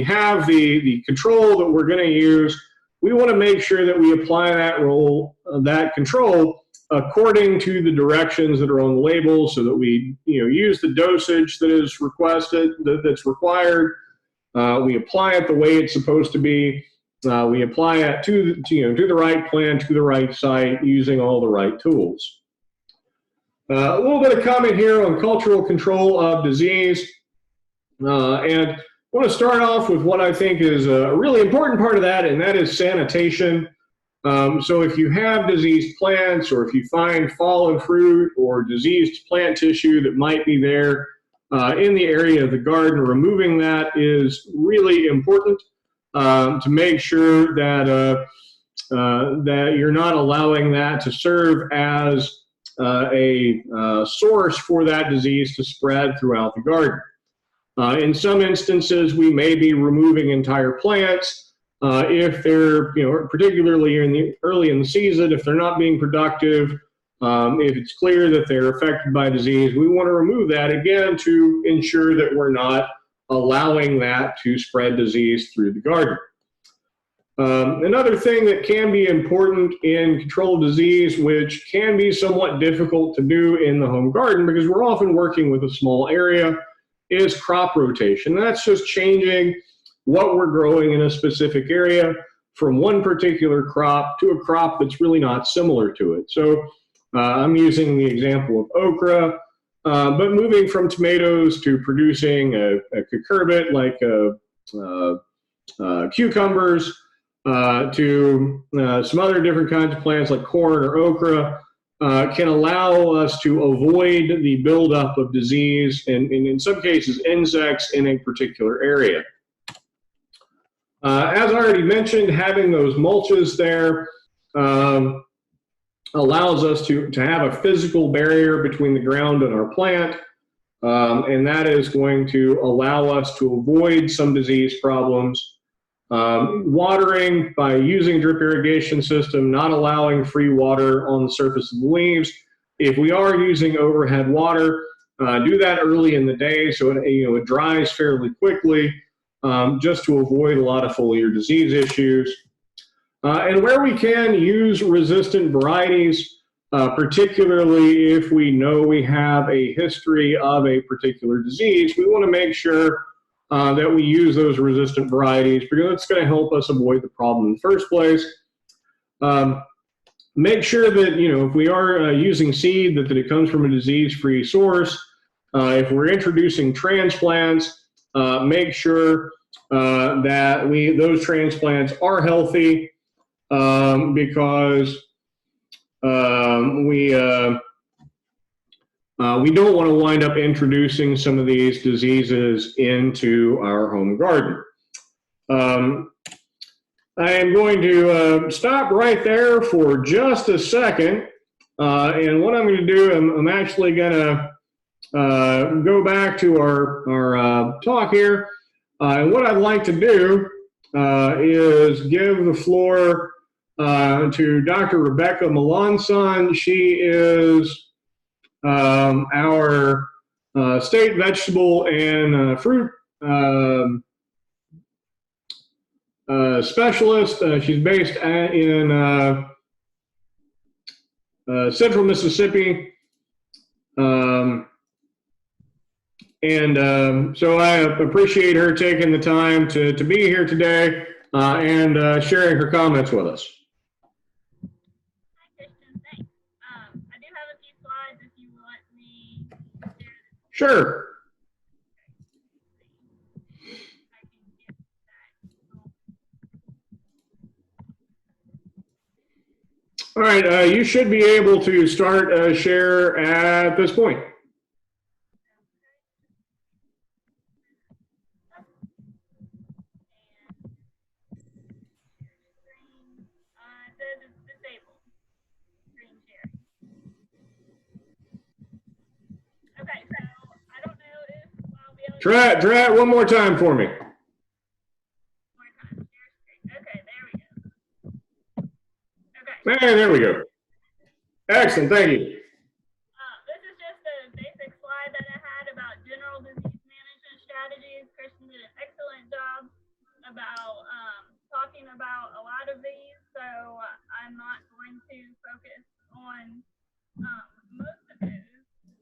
have the control that we're going to use. We want to make sure that we apply that control according to the directions that are on the label, so that we use the dosage that is requested, that's required. We apply it the way it's supposed to be. We apply it to the right plant, to the right site, using all the right tools. A little bit of comment here on cultural control of disease. And I want to start off with what I think is a really important part of that, and that is sanitation. So if you have diseased plants, or if you find fallen fruit or diseased plant tissue that might be there in the area of the garden, removing that is really important to make sure that that you're not allowing that to serve as a source for that disease to spread throughout the garden. In some instances, we may be removing entire plants if they're, particularly early in the season, if they're not being productive, if it's clear that they're affected by disease, we want to remove that again to ensure that we're not allowing that to spread disease through the garden. Another thing that can be important in control of disease, which can be somewhat difficult to do in the home garden because we're often working with a small area, is crop rotation. That's just changing what we're growing in a specific area from one particular crop to a crop that's really not similar to it. So I'm using the example of okra, but moving from tomatoes to producing a cucurbit like cucumbers, to some other different kinds of plants like corn or okra. can allow us to avoid the buildup of disease and in some cases insects in a particular area. As I already mentioned, having those mulches there allows us to have a physical barrier between the ground and our plant, and that is going to allow us to avoid some disease problems. Watering by using drip irrigation system, not allowing free water on the surface of the leaves. If we are using overhead water, do that early in the day so it dries fairly quickly, just to avoid a lot of foliar disease issues. And where we can, use resistant varieties, particularly if we know we have a history of a particular disease. We want to make sure that we use those resistant varieties because it's going to help us avoid the problem in the first place. Make sure that, if we are using seed, that it comes from a disease-free source. If we're introducing transplants, make sure that those transplants are healthy, because we don't want to wind up introducing some of these diseases into our home garden. I am going to stop right there for just a second. And what I'm going to do, I'm actually going to go back to our talk here. And what I'd like to do is give the floor to Dr. Rebecca Melanson. She is our state vegetable and fruit specialist. She's based in central Mississippi. So I appreciate her taking the time to be here today and sharing her comments with us. Sure. All right, you should be able to start share at this point. Okay, so I don't know if I'll be able to... Try it one more time for me. Okay, there we go. Okay. Hey, there we go. Excellent, thank you. This is just a basic slide that I had about general disease management strategies. Kristen did an excellent job about talking about a lot of these, so I'm not going to focus on most of those.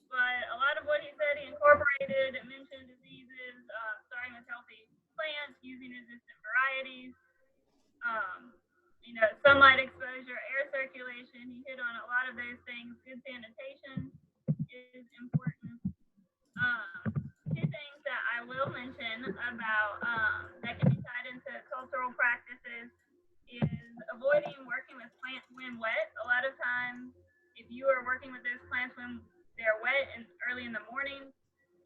But a lot of what he said, he incorporated and mentioned diseases, starting with healthy plants, using resistant varieties, sunlight exposure, air circulation. He hit on a lot of those things. Good sanitation is important. Two things that I will mention about that can be tied into cultural practices is avoiding working with plants when wet. A lot of times, if you are working with those plants when they're wet and early in the morning,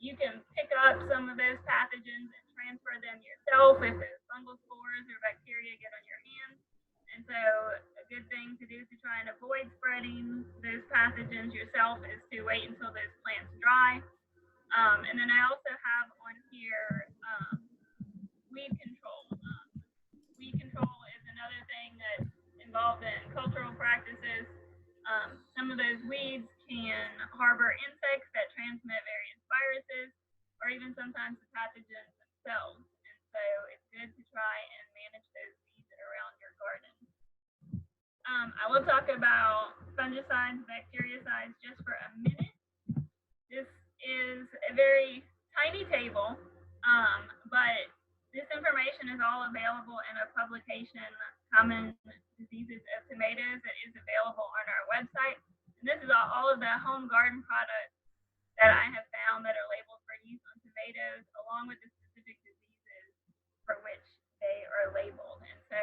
you can pick up some of those pathogens and transfer them yourself if those fungal spores or bacteria get on your hands. And so a good thing to do to try and avoid spreading those pathogens yourself is to wait until those plants dry. And then I also have on here weed control. Weed control is another thing that's involved in cultural practices. Some of those weeds can harbor insects that transmit various viruses, or even sometimes the pathogens themselves. And so it's good to try and manage those weeds around your garden. I will talk about fungicides, bactericides just for a minute. This is a very tiny table, but this information is all available in a publication, Common Diseases of Tomatoes, that is available on our website. And this is all of the home garden products that I have found that are labeled for use on tomatoes, along with the specific diseases for which they are labeled. And so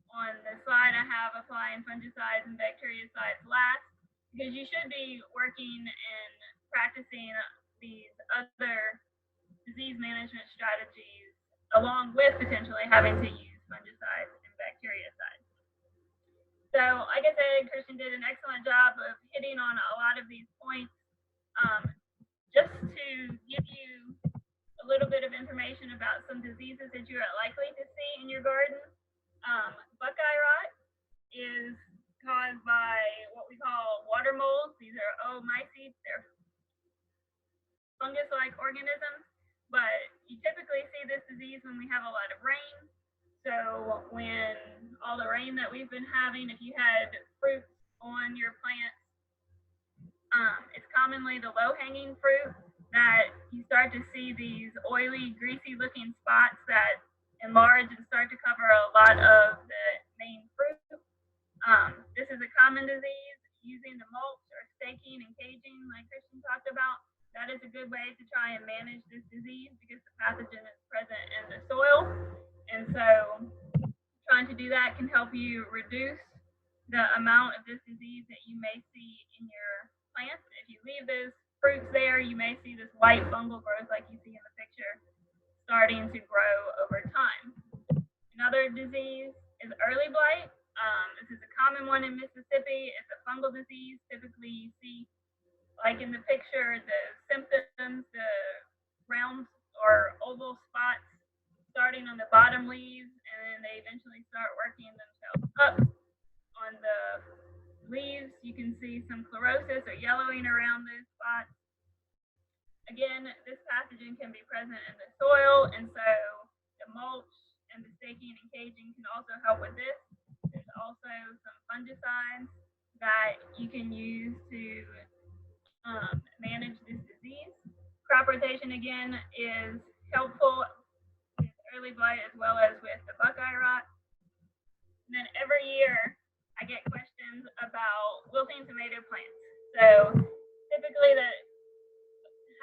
on the slide I have applying fungicides and bactericides last, because you should be working and practicing these other disease management strategies along with potentially having to use fungicides and bactericides. So, like I said, Christian did an excellent job of hitting on a lot of these points. Just to give you a little bit of information about some diseases that you are likely to see in your garden, Buckeye Rot is caused by what we call water molds. These are oomycetes. They're fungus-like organisms, but you typically see this disease when we have a lot of rain. So when all the rain that we've been having, if you had fruits on your plants, it's commonly the low-hanging fruit that you start to see these oily, greasy-looking spots that enlarge and start to cover a lot of the main fruit. This is a common disease. Using the mulch or staking and caging, like Christian talked about, that is a good way to try and manage this disease because the pathogen is present in the soil. And so trying to do that can help you reduce the amount of this disease that you may see in your plants. If you leave those fruits there, you may see this white fungal growth like you see in the picture starting to grow over time. Another disease is early blight. This is a common one in Mississippi. It's a fungal disease. Typically you see, like in the picture, the symptoms, the round or oval spots starting on the bottom leaves, and then they eventually start working themselves up. On the leaves, you can see some chlorosis or yellowing around those spots. Again, this pathogen can be present in the soil, and so the mulch and the staking and caging can also help with this. There's also some fungicides that you can use to manage this disease. Crop rotation, again, is helpful with early blight as well as with the Buckeye Rot. And then every year, I get questions about wilting tomato plants. So typically that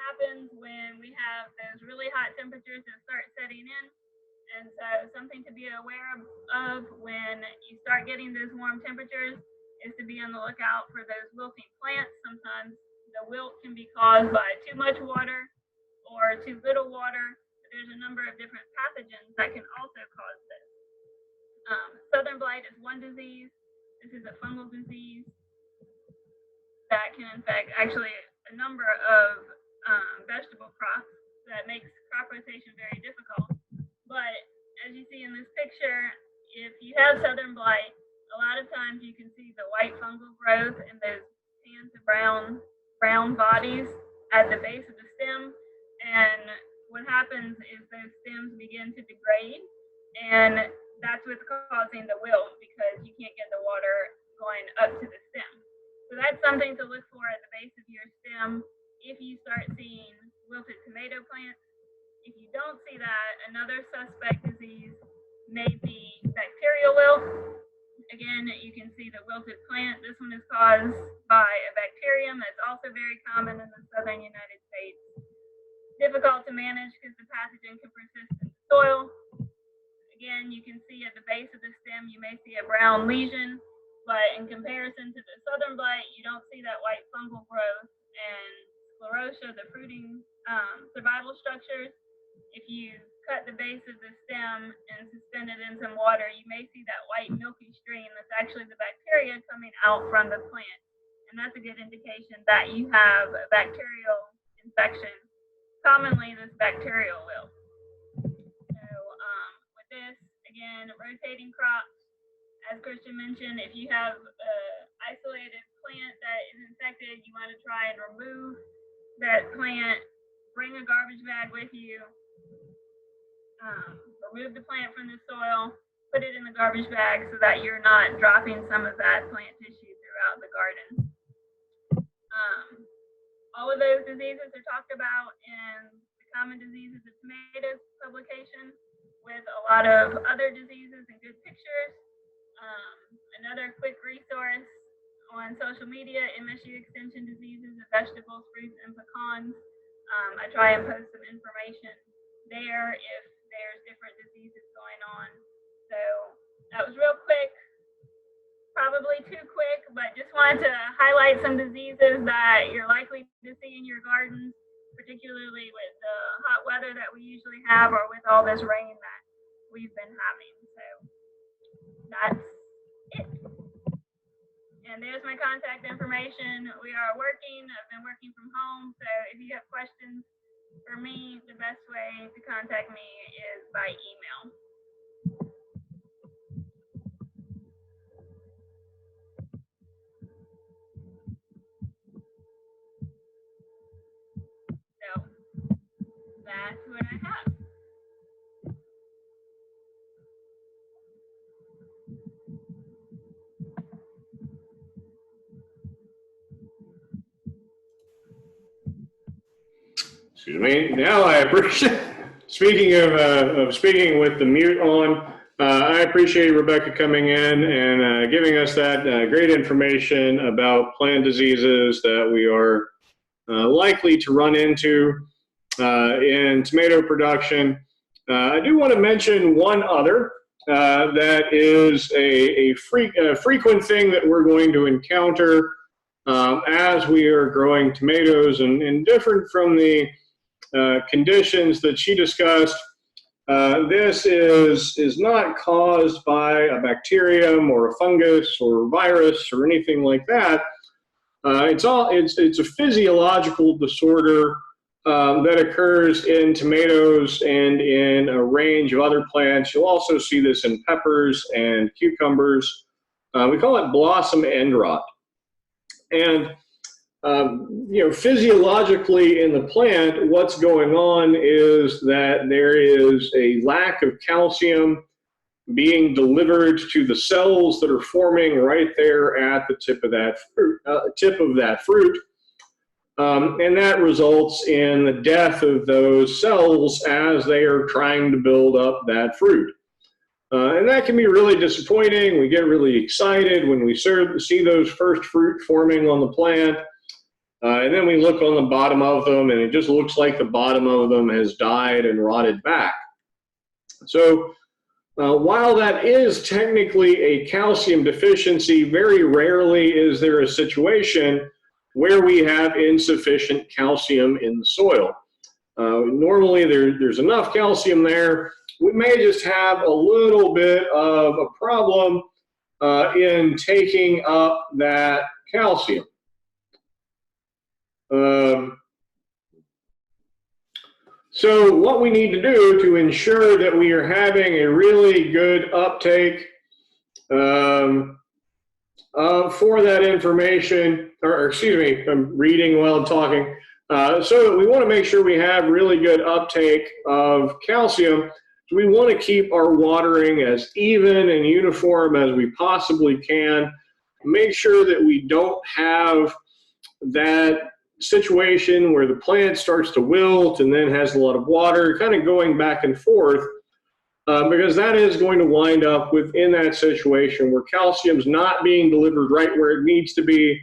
happens when we have those really hot temperatures that start setting in. And so something to be aware of when you start getting those warm temperatures is to be on the lookout for those wilting plants. Sometimes the wilt can be caused by too much water or too little water. But there's a number of different pathogens that can also cause this. Southern blight is one disease. This is a fungal disease that can infect actually a number of vegetable crops that makes crop rotation very difficult. But as you see in this picture, if you have southern blight, a lot of times you can see the white fungal growth and those tan to brown bodies at the base of the stem. And what happens is those stems begin to degrade, and that's what's causing the wilt because you can't get the water going up to the stem. So that's something to look for at the base of your stem if you start seeing wilted tomato plants. If you don't see that, another suspect disease may be bacterial wilt. Again, you can see the wilted plant. This one is caused by a bacterium that's also very common in the southern United States. Difficult to manage because the pathogen can persist in the soil. Again, you can see at the base of the stem, you may see a brown lesion, but in comparison to the southern blight, you don't see that white fungal growth and sclerotia, the fruiting survival structures. If you cut the base of the stem and suspend it in some water, you may see that white milky stream that's actually the bacteria coming out from the plant. And that's a good indication that you have a bacterial infection, commonly this bacterial wilt. So with this, again, rotating crops, as Christian mentioned, if you have an isolated plant that is infected, you want to try and remove that plant, bring a garbage bag with you, remove the plant from the soil, put it in the garbage bag so that you're not dropping some of that plant tissue throughout the garden. All of those diseases are talked about in the Common Diseases of Tomatoes publication with a lot of other diseases and good pictures. Another quick resource on social media, MSU Extension Diseases of Vegetables, Fruits, and Pecans. I try and post some information there if there's different diseases going on. So that was real quick. probably too quick, but just wanted to highlight some diseases that you're likely to see in your gardens, particularly with the hot weather that we usually have or with all this rain that we've been having. So that's it. And there's my contact information. We are working. I've been working from home. So if you have questions for me, the best way to contact me is by email. So that's what I have. Excuse me. Now I appreciate, speaking of speaking with the mute on, I appreciate Rebecca coming in and giving us that great information about plant diseases that we are likely to run into in tomato production. I do want to mention one other that is a frequent thing that we're going to encounter as we are growing tomatoes, and different from the conditions that she discussed. This is not caused by a bacterium or a fungus or a virus or anything like that. It's a physiological disorder that occurs in tomatoes and in a range of other plants. You'll also see this in peppers and cucumbers. We call it blossom end rot. And physiologically in the plant, what's going on is that there is a lack of calcium being delivered to the cells that are forming right there at the tip of that fruit. And that results in the death of those cells as they are trying to build up that fruit. And that can be really disappointing. We get really excited when we see those first fruit forming on the plant. And then we look on the bottom of them, and it just looks like the bottom of them has died and rotted back. So while that is technically a calcium deficiency, very rarely is there a situation where we have insufficient calcium in the soil. Normally there's enough calcium there. We may just have a little bit of a problem in taking up that calcium. So what we need to do to ensure that we are having a really good uptake for that information, or excuse me, I'm reading while I'm talking, so that we want to make sure we have really good uptake of calcium. So we want to keep our watering as even and uniform as we possibly can. Make sure that we don't have that situation where the plant starts to wilt and then has a lot of water, kind of going back and forth, because that is going to wind up within that situation where calcium's not being delivered right where it needs to be,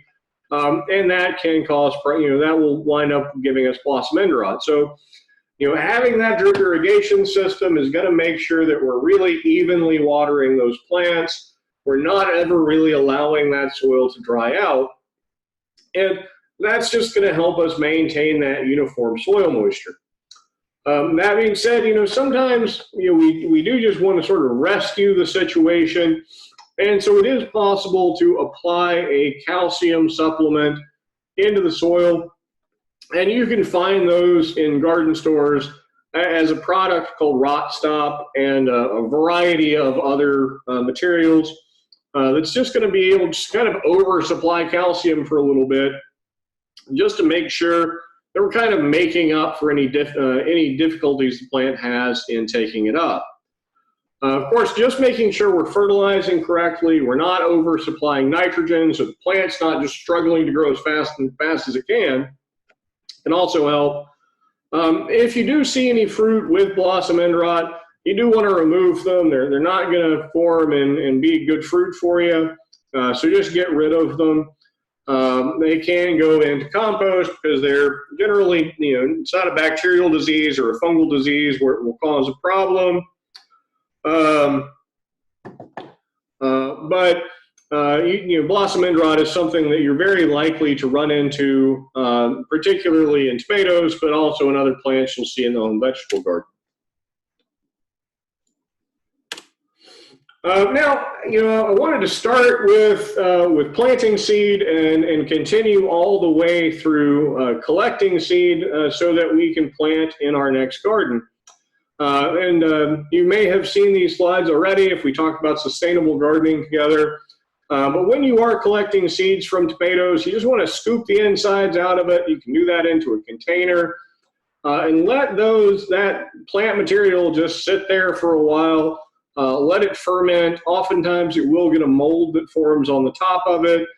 and that can cause, that will wind up giving us blossom end rot. So, having that drip irrigation system is going to make sure that we're really evenly watering those plants. We're not ever really allowing that soil to dry out. And that's just going to help us maintain that uniform soil moisture. That being said, sometimes we do just want to sort of rescue the situation, and so it is possible to apply a calcium supplement into the soil, and you can find those in garden stores as a product called Rot Stop and a variety of other materials that's just going to be able to just kind of oversupply calcium for a little bit, just to make sure that we're kind of making up for any difficulties the plant has in taking it up. Of course, just making sure we're fertilizing correctly, we're not oversupplying nitrogen, so the plant's not just struggling to grow as fast as it can also help. If you do see any fruit with blossom end rot, you do want to remove them. They're not going to form and be good fruit for you, so just get rid of them. They can go into compost because they're generally, it's not a bacterial disease or a fungal disease where it will cause a problem. But blossom end rot is something that you're very likely to run into, particularly in tomatoes, but also in other plants you'll see in the home vegetable garden. Now, I wanted to start with planting seed and continue all the way through collecting seed so that we can plant in our next garden. You may have seen these slides already if we talk about sustainable gardening together. But when you are collecting seeds from tomatoes, you just want to scoop the insides out of it. You can do that into a container and let that plant material just sit there for a while. Let it ferment. Oftentimes it will get a mold that forms on the top of it.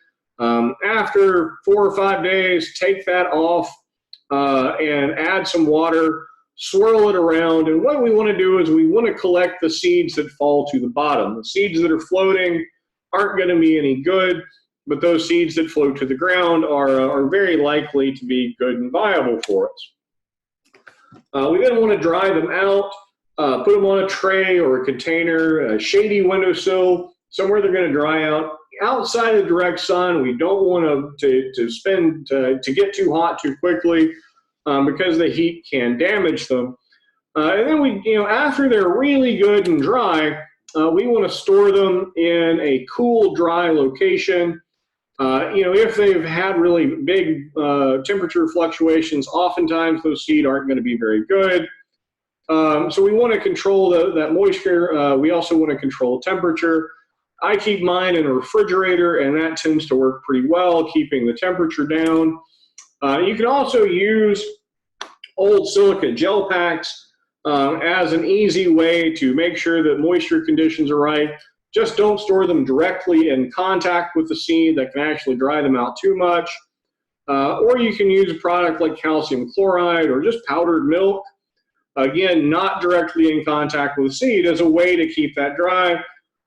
After 4 or 5 days, take that off and add some water, swirl it around. And what we want to do is we want to collect the seeds that fall to the bottom. The seeds that are floating aren't going to be any good, but those seeds that float to the ground are very likely to be good and viable for us. We then want to dry them out. Put them on a tray or a container, a shady windowsill, somewhere they're going to dry out. Outside of direct sun, we don't want to get too hot too quickly because the heat can damage them. And then after they're really good and dry, we want to store them in a cool, dry location. If they've had really big temperature fluctuations, oftentimes those seed aren't going to be very good. So we want to control that moisture. We also want to control temperature. I keep mine in a refrigerator, and that tends to work pretty well, keeping the temperature down. You can also use old silica gel packs as an easy way to make sure that moisture conditions are right. Just don't store them directly in contact with the seed. That can actually dry them out too much. Or you can use a product like calcium chloride or just powdered milk. Again, not directly in contact with the seed, as a way to keep that dry.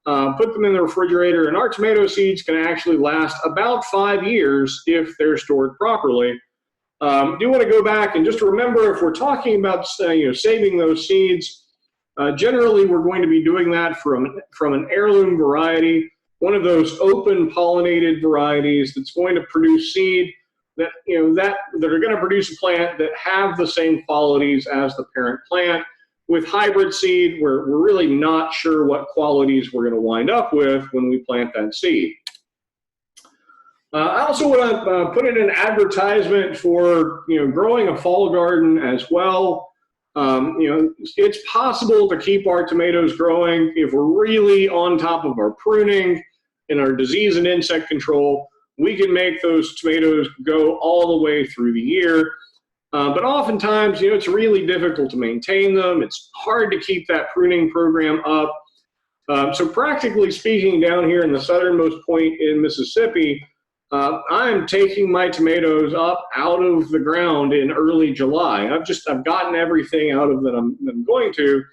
Put them in the refrigerator, and our tomato seeds can actually last about 5 years if they're stored properly. Do want to go back and just remember, if we're talking about saving those seeds, generally we're going to be doing that from an heirloom variety, one of those open pollinated varieties that's going to produce seed that are going to produce a plant that have the same qualities as the parent plant. With hybrid seed, we're really not sure what qualities we're going to wind up with when we plant that seed. I also want to put in an advertisement for growing a fall garden as well. It's possible to keep our tomatoes growing if we're really on top of our pruning and our disease and insect control. We can make those tomatoes go all the way through the year. But oftentimes, it's really difficult to maintain them. It's hard to keep that pruning program up. So practically speaking, down here in the southernmost point in Mississippi, I'm taking my tomatoes up out of the ground in early July. I've gotten everything out of that I'm going to.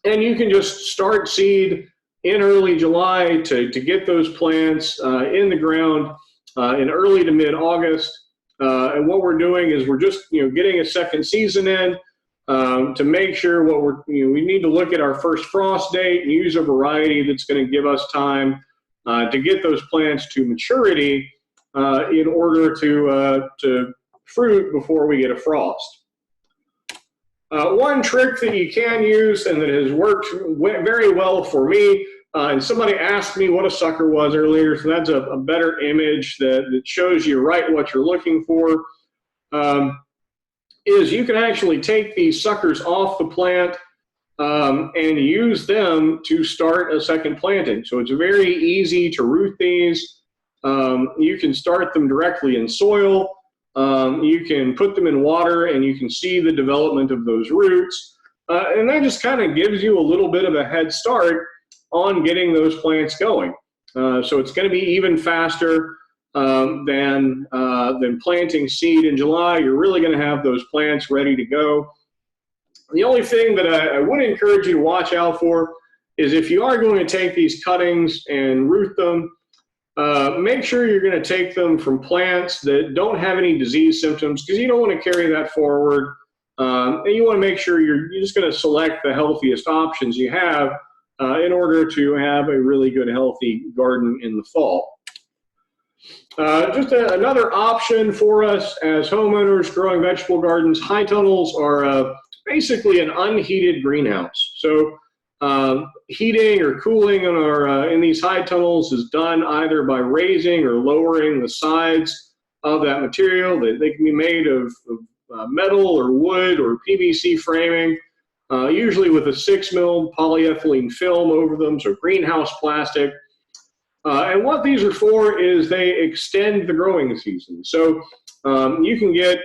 And you can just start seed in early July to get those plants in the ground in early to mid-August. And what we're doing is we're just getting a second season in to make sure we need to look at our first frost date and use a variety that's going to give us time to get those plants to maturity in order to fruit before we get a frost. One trick that you can use and that has worked very well for me, and somebody asked me what a sucker was earlier, so that's a better image that shows you right what you're looking for, is you can actually take these suckers off the plant and use them to start a second planting. So it's very easy to root these. You can start them directly in soil. You can put them in water and you can see the development of those roots. And that just kind of gives you a little bit of a head start on getting those plants going. So it's going to be even faster than planting seed in July. You're really going to have those plants ready to go. The only thing that I would encourage you to watch out for is if you are going to take these cuttings and root them, make sure you're going to take them from plants that don't have any disease symptoms, because you don't want to carry that forward. And you want to make sure you're just going to select the healthiest options you have in order to have a really good, healthy garden in the fall. Just another option for us as homeowners growing vegetable gardens, high tunnels are basically an unheated greenhouse. So heating or cooling in these high tunnels is done either by raising or lowering the sides of that material. They can be made of metal or wood or PVC framing, usually with a 6 mil polyethylene film over them, so greenhouse plastic. And what these are for is they extend the growing season. So you can get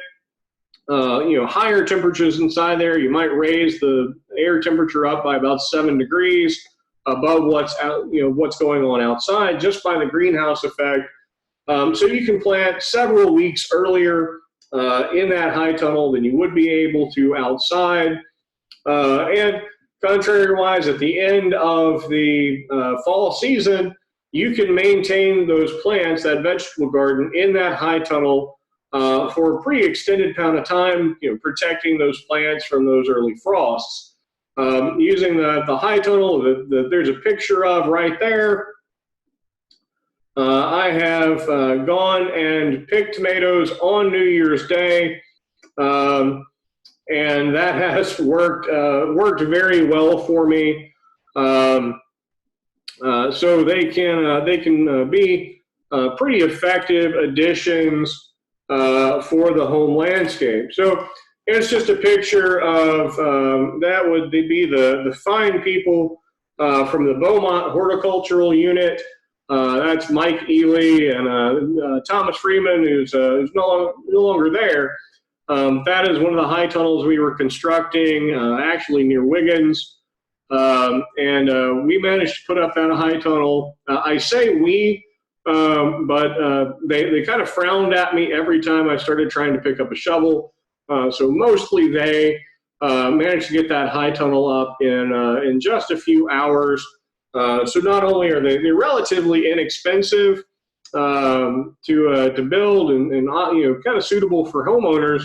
higher temperatures inside there. You might raise the air temperature up by about 7 degrees above what's going on outside just by the greenhouse effect. So you can plant several weeks earlier in that high tunnel than you would be able to outside. And contrary-wise, at the end of the fall season, you can maintain those plants, that vegetable garden, in that high tunnel for a pretty extended amount of time, protecting those plants from those early frosts. Using the high tunnel that there's a picture of right there, I have gone and picked tomatoes on New Year's Day, and that has worked very well for me. So they can be pretty effective additions for the home landscape. So it's just a picture of that would be the fine people from the Beaumont Horticultural Unit. That's Mike Ely and Thomas Freeman, who's no longer there. That is one of the high tunnels we were constructing, actually near Wiggins. And we managed to put up that high tunnel. I say we, but they kind of frowned at me every time I started trying to pick up a shovel. So mostly they managed to get that high tunnel up in just a few hours. So not only are they relatively inexpensive to build and kind of suitable for homeowners,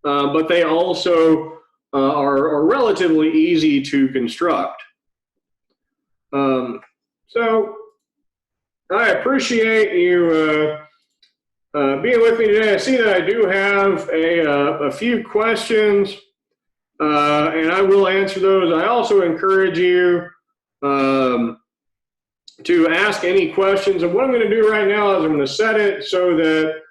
but they also are relatively easy to construct. So I appreciate you being with me today. I see that I do have a few questions, and I will answer those. I also encourage you to ask any questions. And what I'm going to do right now is I'm going to set it so that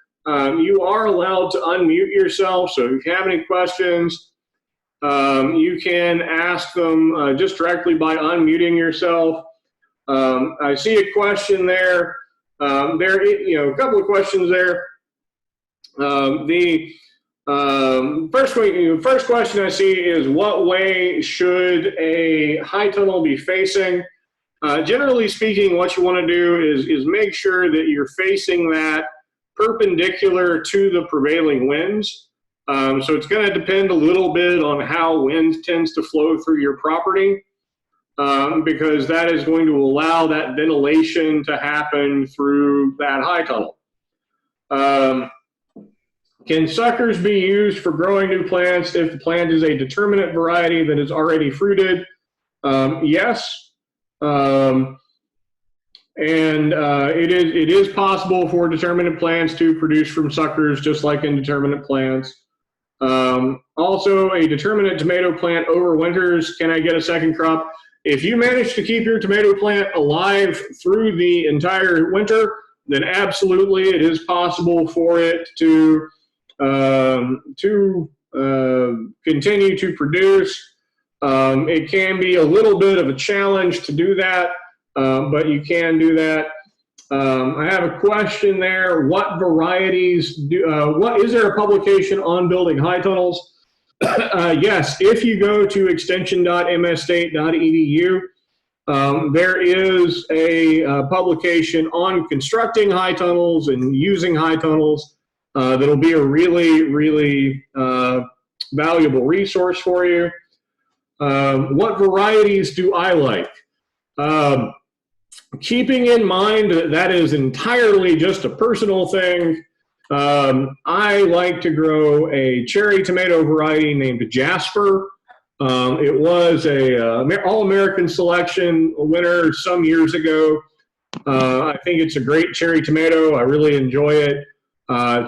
you are allowed to unmute yourself. So if you have any questions, you can ask them just directly by unmuting yourself. I see a question there. A couple of questions there. The first question I see is, what way should a high tunnel be facing? Generally speaking, what you want to do is make sure that you're facing that perpendicular to the prevailing winds. So it's going to depend a little bit on how wind tends to flow through your property, because that is going to allow that ventilation to happen through that high tunnel. Can suckers be used for growing new plants if the plant is a determinate variety that is already fruited? Yes. It is possible for determinate plants to produce from suckers, just like indeterminate plants. Also, a determinate tomato plant overwinters. Can I get a second crop? If you manage to keep your tomato plant alive through the entire winter, then absolutely it is possible for it to continue to produce. It can be a little bit of a challenge to do that, but you can do that. I have a question there. What varieties is there a publication on building high tunnels? Yes, if you go to extension.msstate.edu, there is a publication on constructing high tunnels and using high tunnels that'll be a really, really valuable resource for you. What varieties do I like? Keeping in mind that is entirely just a personal thing, I like to grow a cherry tomato variety named Jasper. It was a All-American selection winner some years ago. I think it's a great cherry tomato. I really enjoy it.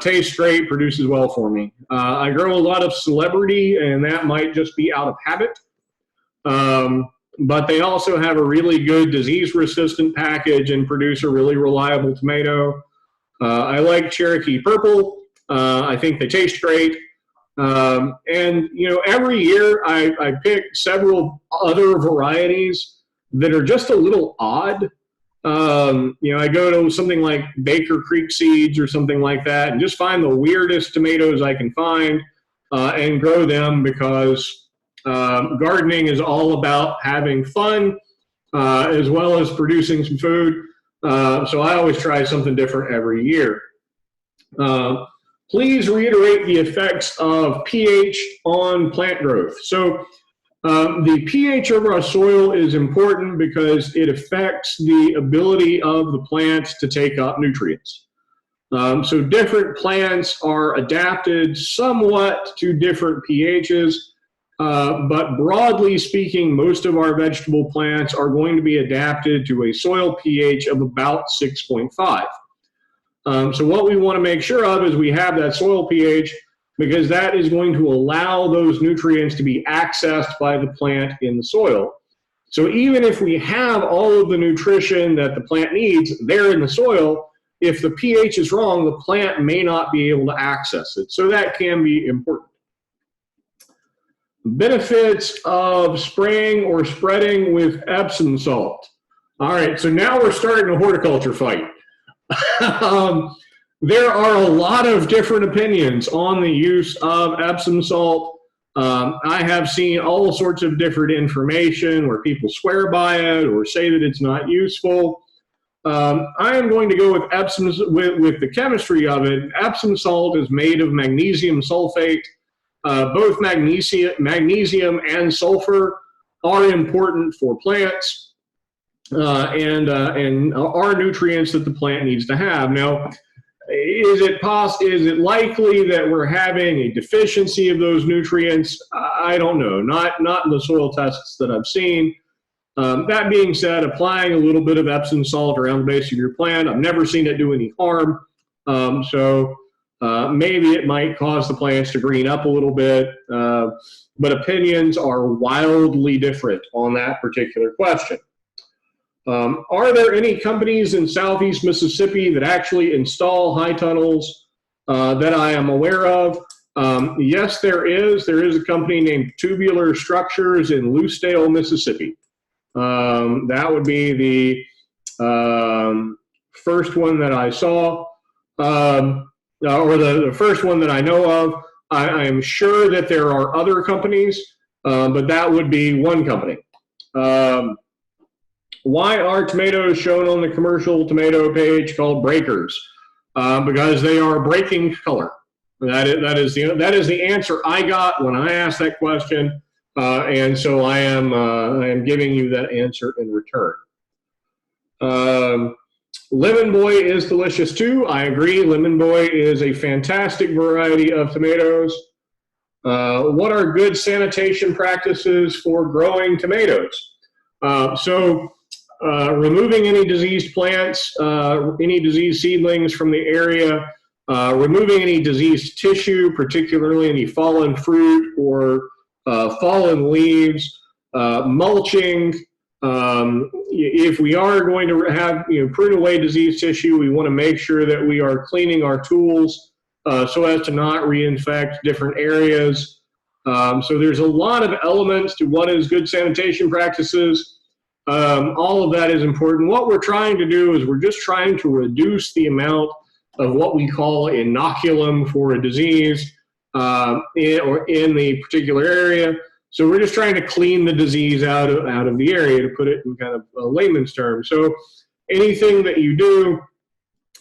Tastes great, produces well for me. I grow a lot of Celebrity, and that might just be out of habit. But they also have a really good disease-resistant package and produce a really reliable tomato. I like Cherokee Purple. I think they taste great. And, you know, every year I pick several other varieties that are just a little odd. You know, I go to something like Baker Creek Seeds or something like that and just find the weirdest tomatoes I can find and grow them, because gardening is all about having fun as well as producing some food. So I always try something different every year. Please reiterate the effects of pH on plant growth. So the pH of our soil is important because it affects the ability of the plants to take up nutrients. So different plants are adapted somewhat to different pHs, but broadly speaking, most of our vegetable plants are going to be adapted to a soil pH of about 6.5. So what we want to make sure of is we have that soil pH, because that is going to allow those nutrients to be accessed by the plant in the soil. So even if we have all of the nutrition that the plant needs there in the soil, if the pH is wrong, the plant may not be able to access it. So that can be important. Benefits of spraying or spreading with Epsom salt. All right, so now we're starting a horticulture fight. There are a lot of different opinions on the use of Epsom salt. I have seen all sorts of different information where people swear by it or say that it's not useful. I am going to go with Epsom with the chemistry of it. Epsom salt is made of magnesium sulfate. Both magnesium and sulfur are important for plants and are nutrients that the plant needs to have. Now, is it likely that we're having a deficiency of those nutrients? I don't know. Not in the soil tests that I've seen. That being said, applying a little bit of Epsom salt around the base of your plant, I've never seen it do any harm. Maybe it might cause the plants to green up a little bit, but opinions are wildly different on that particular question. Are there any companies in Southeast Mississippi that actually install high tunnels that I am aware of? Yes, there is. There is a company named Tubular Structures in Loosedale, Mississippi. That would be the first one that I saw, or the first one that I know of. I am sure that there are other companies, but that would be one company. Why are tomatoes shown on the commercial tomato page called breakers? Because they are breaking color. That is the answer I got when I asked that question, and so I am giving you that answer in return. Lemon Boy is delicious too. I agree. Lemon Boy is a fantastic variety of tomatoes. What are good sanitation practices for growing tomatoes? Removing any diseased plants, any diseased seedlings from the area, removing any diseased tissue, particularly any fallen fruit or fallen leaves, mulching. If we are going to have, prune away diseased tissue, we want to make sure that we are cleaning our tools so as to not reinfect different areas. So there's a lot of elements to what is good sanitation practices. All of that is important. What we're trying to do is we're just trying to reduce the amount of what we call inoculum for a disease in the particular area. So we're just trying to clean the disease out of the area, to put it in kind of layman's terms. So anything that you do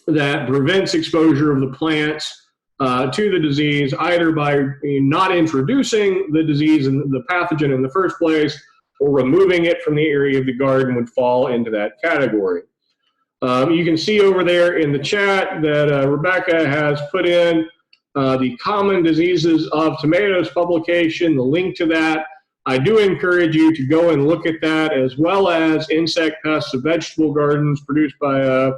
that prevents exposure of the plants to the disease, either by not introducing the disease and the pathogen in the first place, or removing it from the area of the garden, would fall into that category. You can see over there in the chat that Rebecca has put in the Common Diseases of Tomatoes publication, the link to that. I do encourage you to go and look at that, as well as insect pests of vegetable gardens produced by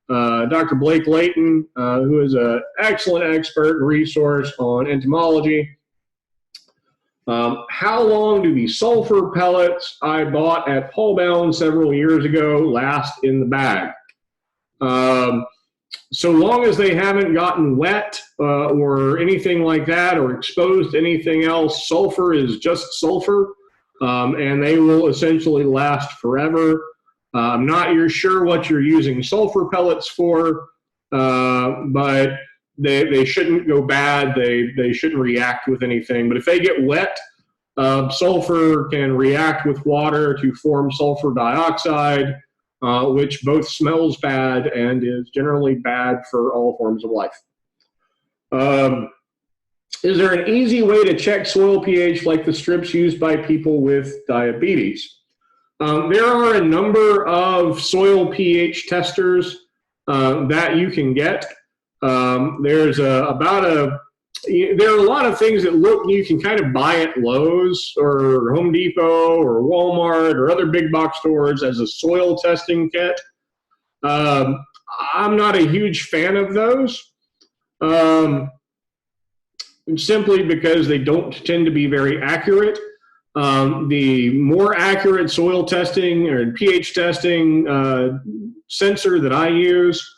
Dr. Blake Layton, who is an excellent expert and resource on entomology. How long do the sulfur pellets I bought at Paul Bound several years ago last in the bag? So long as they haven't gotten wet or anything like that, or exposed to anything else, sulfur is just sulfur, and they will essentially last forever. I'm not sure what you're using sulfur pellets for, but they shouldn't go bad. They shouldn't react with anything. But if they get wet, sulfur can react with water to form sulfur dioxide, which both smells bad and is generally bad for all forms of life. Is there an easy way to check soil pH like the strips used by people with diabetes? There are a number of soil pH testers that you can get. There are a lot of things that you can kind of buy at Lowe's or Home Depot or Walmart or other big box stores as a soil testing kit. I'm not a huge fan of those, simply because they don't tend to be very accurate. The more accurate soil testing or pH testing sensor that I use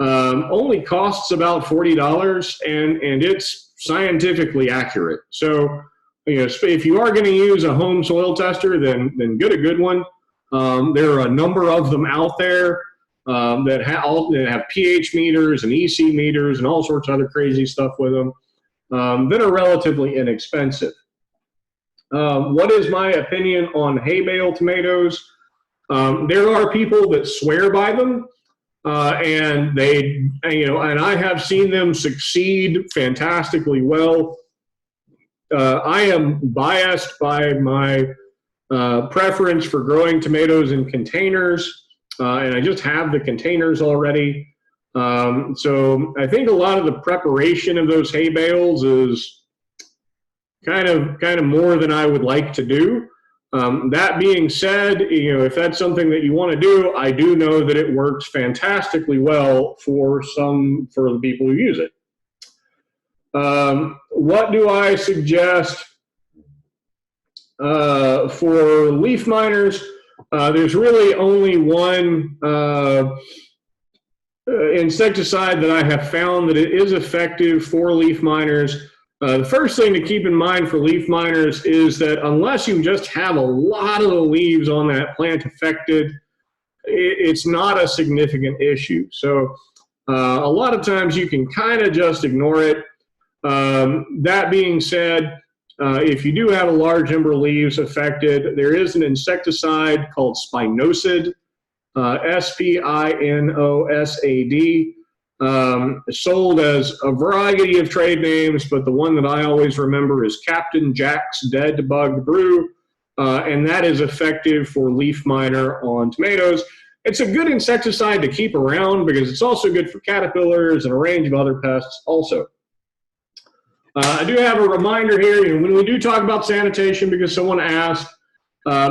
only costs about $40, and it's scientifically accurate. So, if you are going to use a home soil tester, then get a good one. There are a number of them out there that have pH meters and EC meters and all sorts of other crazy stuff with them that are relatively inexpensive. What is my opinion on hay bale tomatoes? There are people that swear by them, and and I have seen them succeed fantastically well. I am biased by my preference for growing tomatoes in containers, and I just have the containers already. So I think a lot of the preparation of those hay bales is kind of more than I would like to do. That being said, if that's something that you want to do, I do know that it works fantastically well for the people who use it. What do I suggest for leaf miners? There's really only one insecticide that I have found that it is effective for leaf miners. The first thing to keep in mind for leaf miners is that unless you just have a lot of the leaves on that plant affected, it's not a significant issue. So a lot of times you can kind of just ignore it. That being said, if you do have a large number of leaves affected, there is an insecticide called Spinosad, Spinosad, sold as a variety of trade names, but the one that I always remember is Captain Jack's Dead Bug Brew, and that is effective for leaf miner on tomatoes. It's a good insecticide to keep around because it's also good for caterpillars and a range of other pests also. I do have a reminder here, when we do talk about sanitation, because someone asked,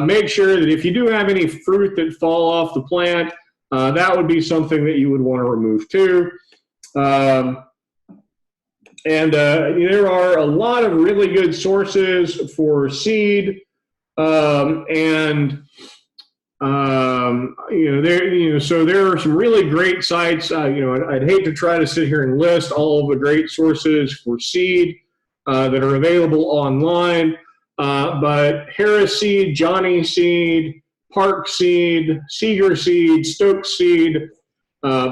make sure that if you do have any fruit that fall off the plant, that would be something that you would want to remove too. There are a lot of really good sources for seed, so there are some really great sites. I'd hate to try to sit here and list all of the great sources for seed that are available online, but Harris Seed, Johnny Seed, Park Seed, Seeger Seed, Stokes Seed,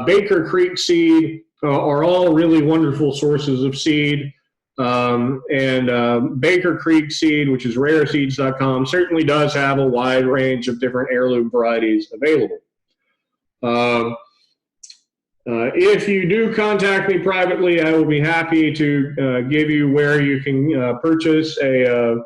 Baker Creek Seed are all really wonderful sources of seed. Baker Creek Seed, which is rareseeds.com, certainly does have a wide range of different heirloom varieties available. If you do contact me privately, I will be happy to give you where you can purchase a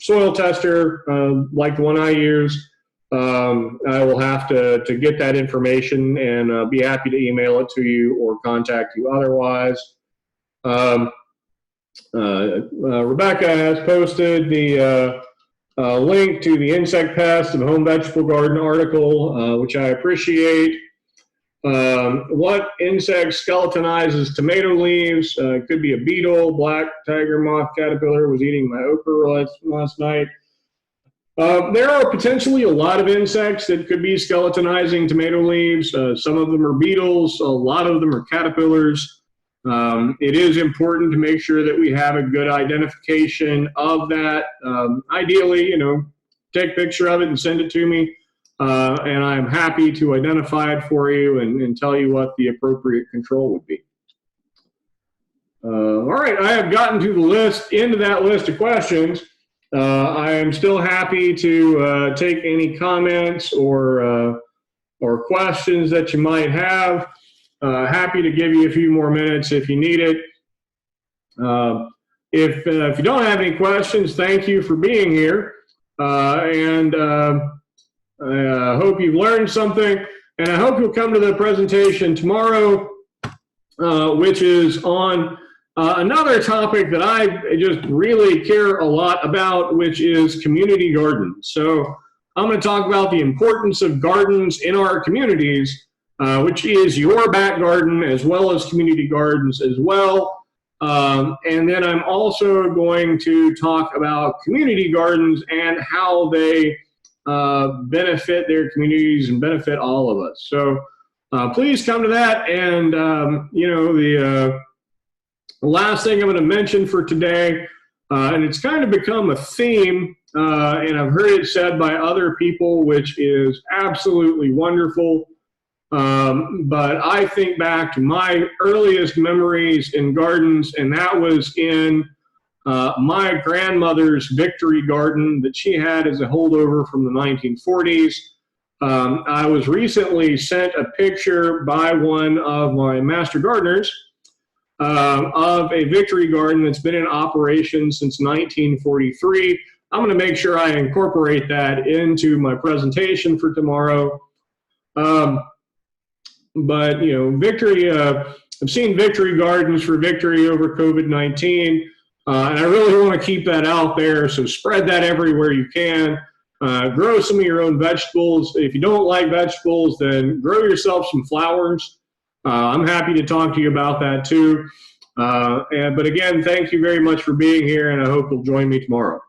soil tester like the one I use. I will have to get that information and be happy to email it to you or contact you otherwise. Rebecca has posted the link to the insect pest of home vegetable garden article, which I appreciate. What insect skeletonizes tomato leaves? It could be a beetle. Black tiger moth caterpillar was eating my okra last night. There are potentially a lot of insects that could be skeletonizing tomato leaves. Some of them are beetles. A lot of them are caterpillars. It is important to make sure that we have a good identification of that. Ideally, take a picture of it and send it to me. And I'm happy to identify it for you and tell you what the appropriate control would be. All right, I have gotten to into that list of questions. I am still happy to take any comments or questions that you might have. Happy to give you a few more minutes if you need it. If you don't have any questions, thank you for being here. I hope you've learned something, and I hope you'll come to the presentation tomorrow, which is on another topic that I just really care a lot about, which is community gardens. So I'm going to talk about the importance of gardens in our communities, which is your back garden as well as community gardens as well. And then I'm also going to talk about community gardens and how they benefit their communities and benefit all of us. So please come to that. And, the last thing I'm going to mention for today, and it's kind of become a theme, and I've heard it said by other people, which is absolutely wonderful. But I think back to my earliest memories in gardens, and that was in my grandmother's victory garden that she had as a holdover from the 1940s. I was recently sent a picture by one of my master gardeners of a victory garden that's been in operation since 1943. I'm going to make sure I incorporate that into my presentation for tomorrow. But, victory, I've seen victory gardens for victory over COVID-19, and I really want to keep that out there, so spread that everywhere you can. Grow some of your own vegetables. If you don't like vegetables, then grow yourself some flowers. I'm happy to talk to you about that too. But again, thank you very much for being here, and I hope you'll join me tomorrow.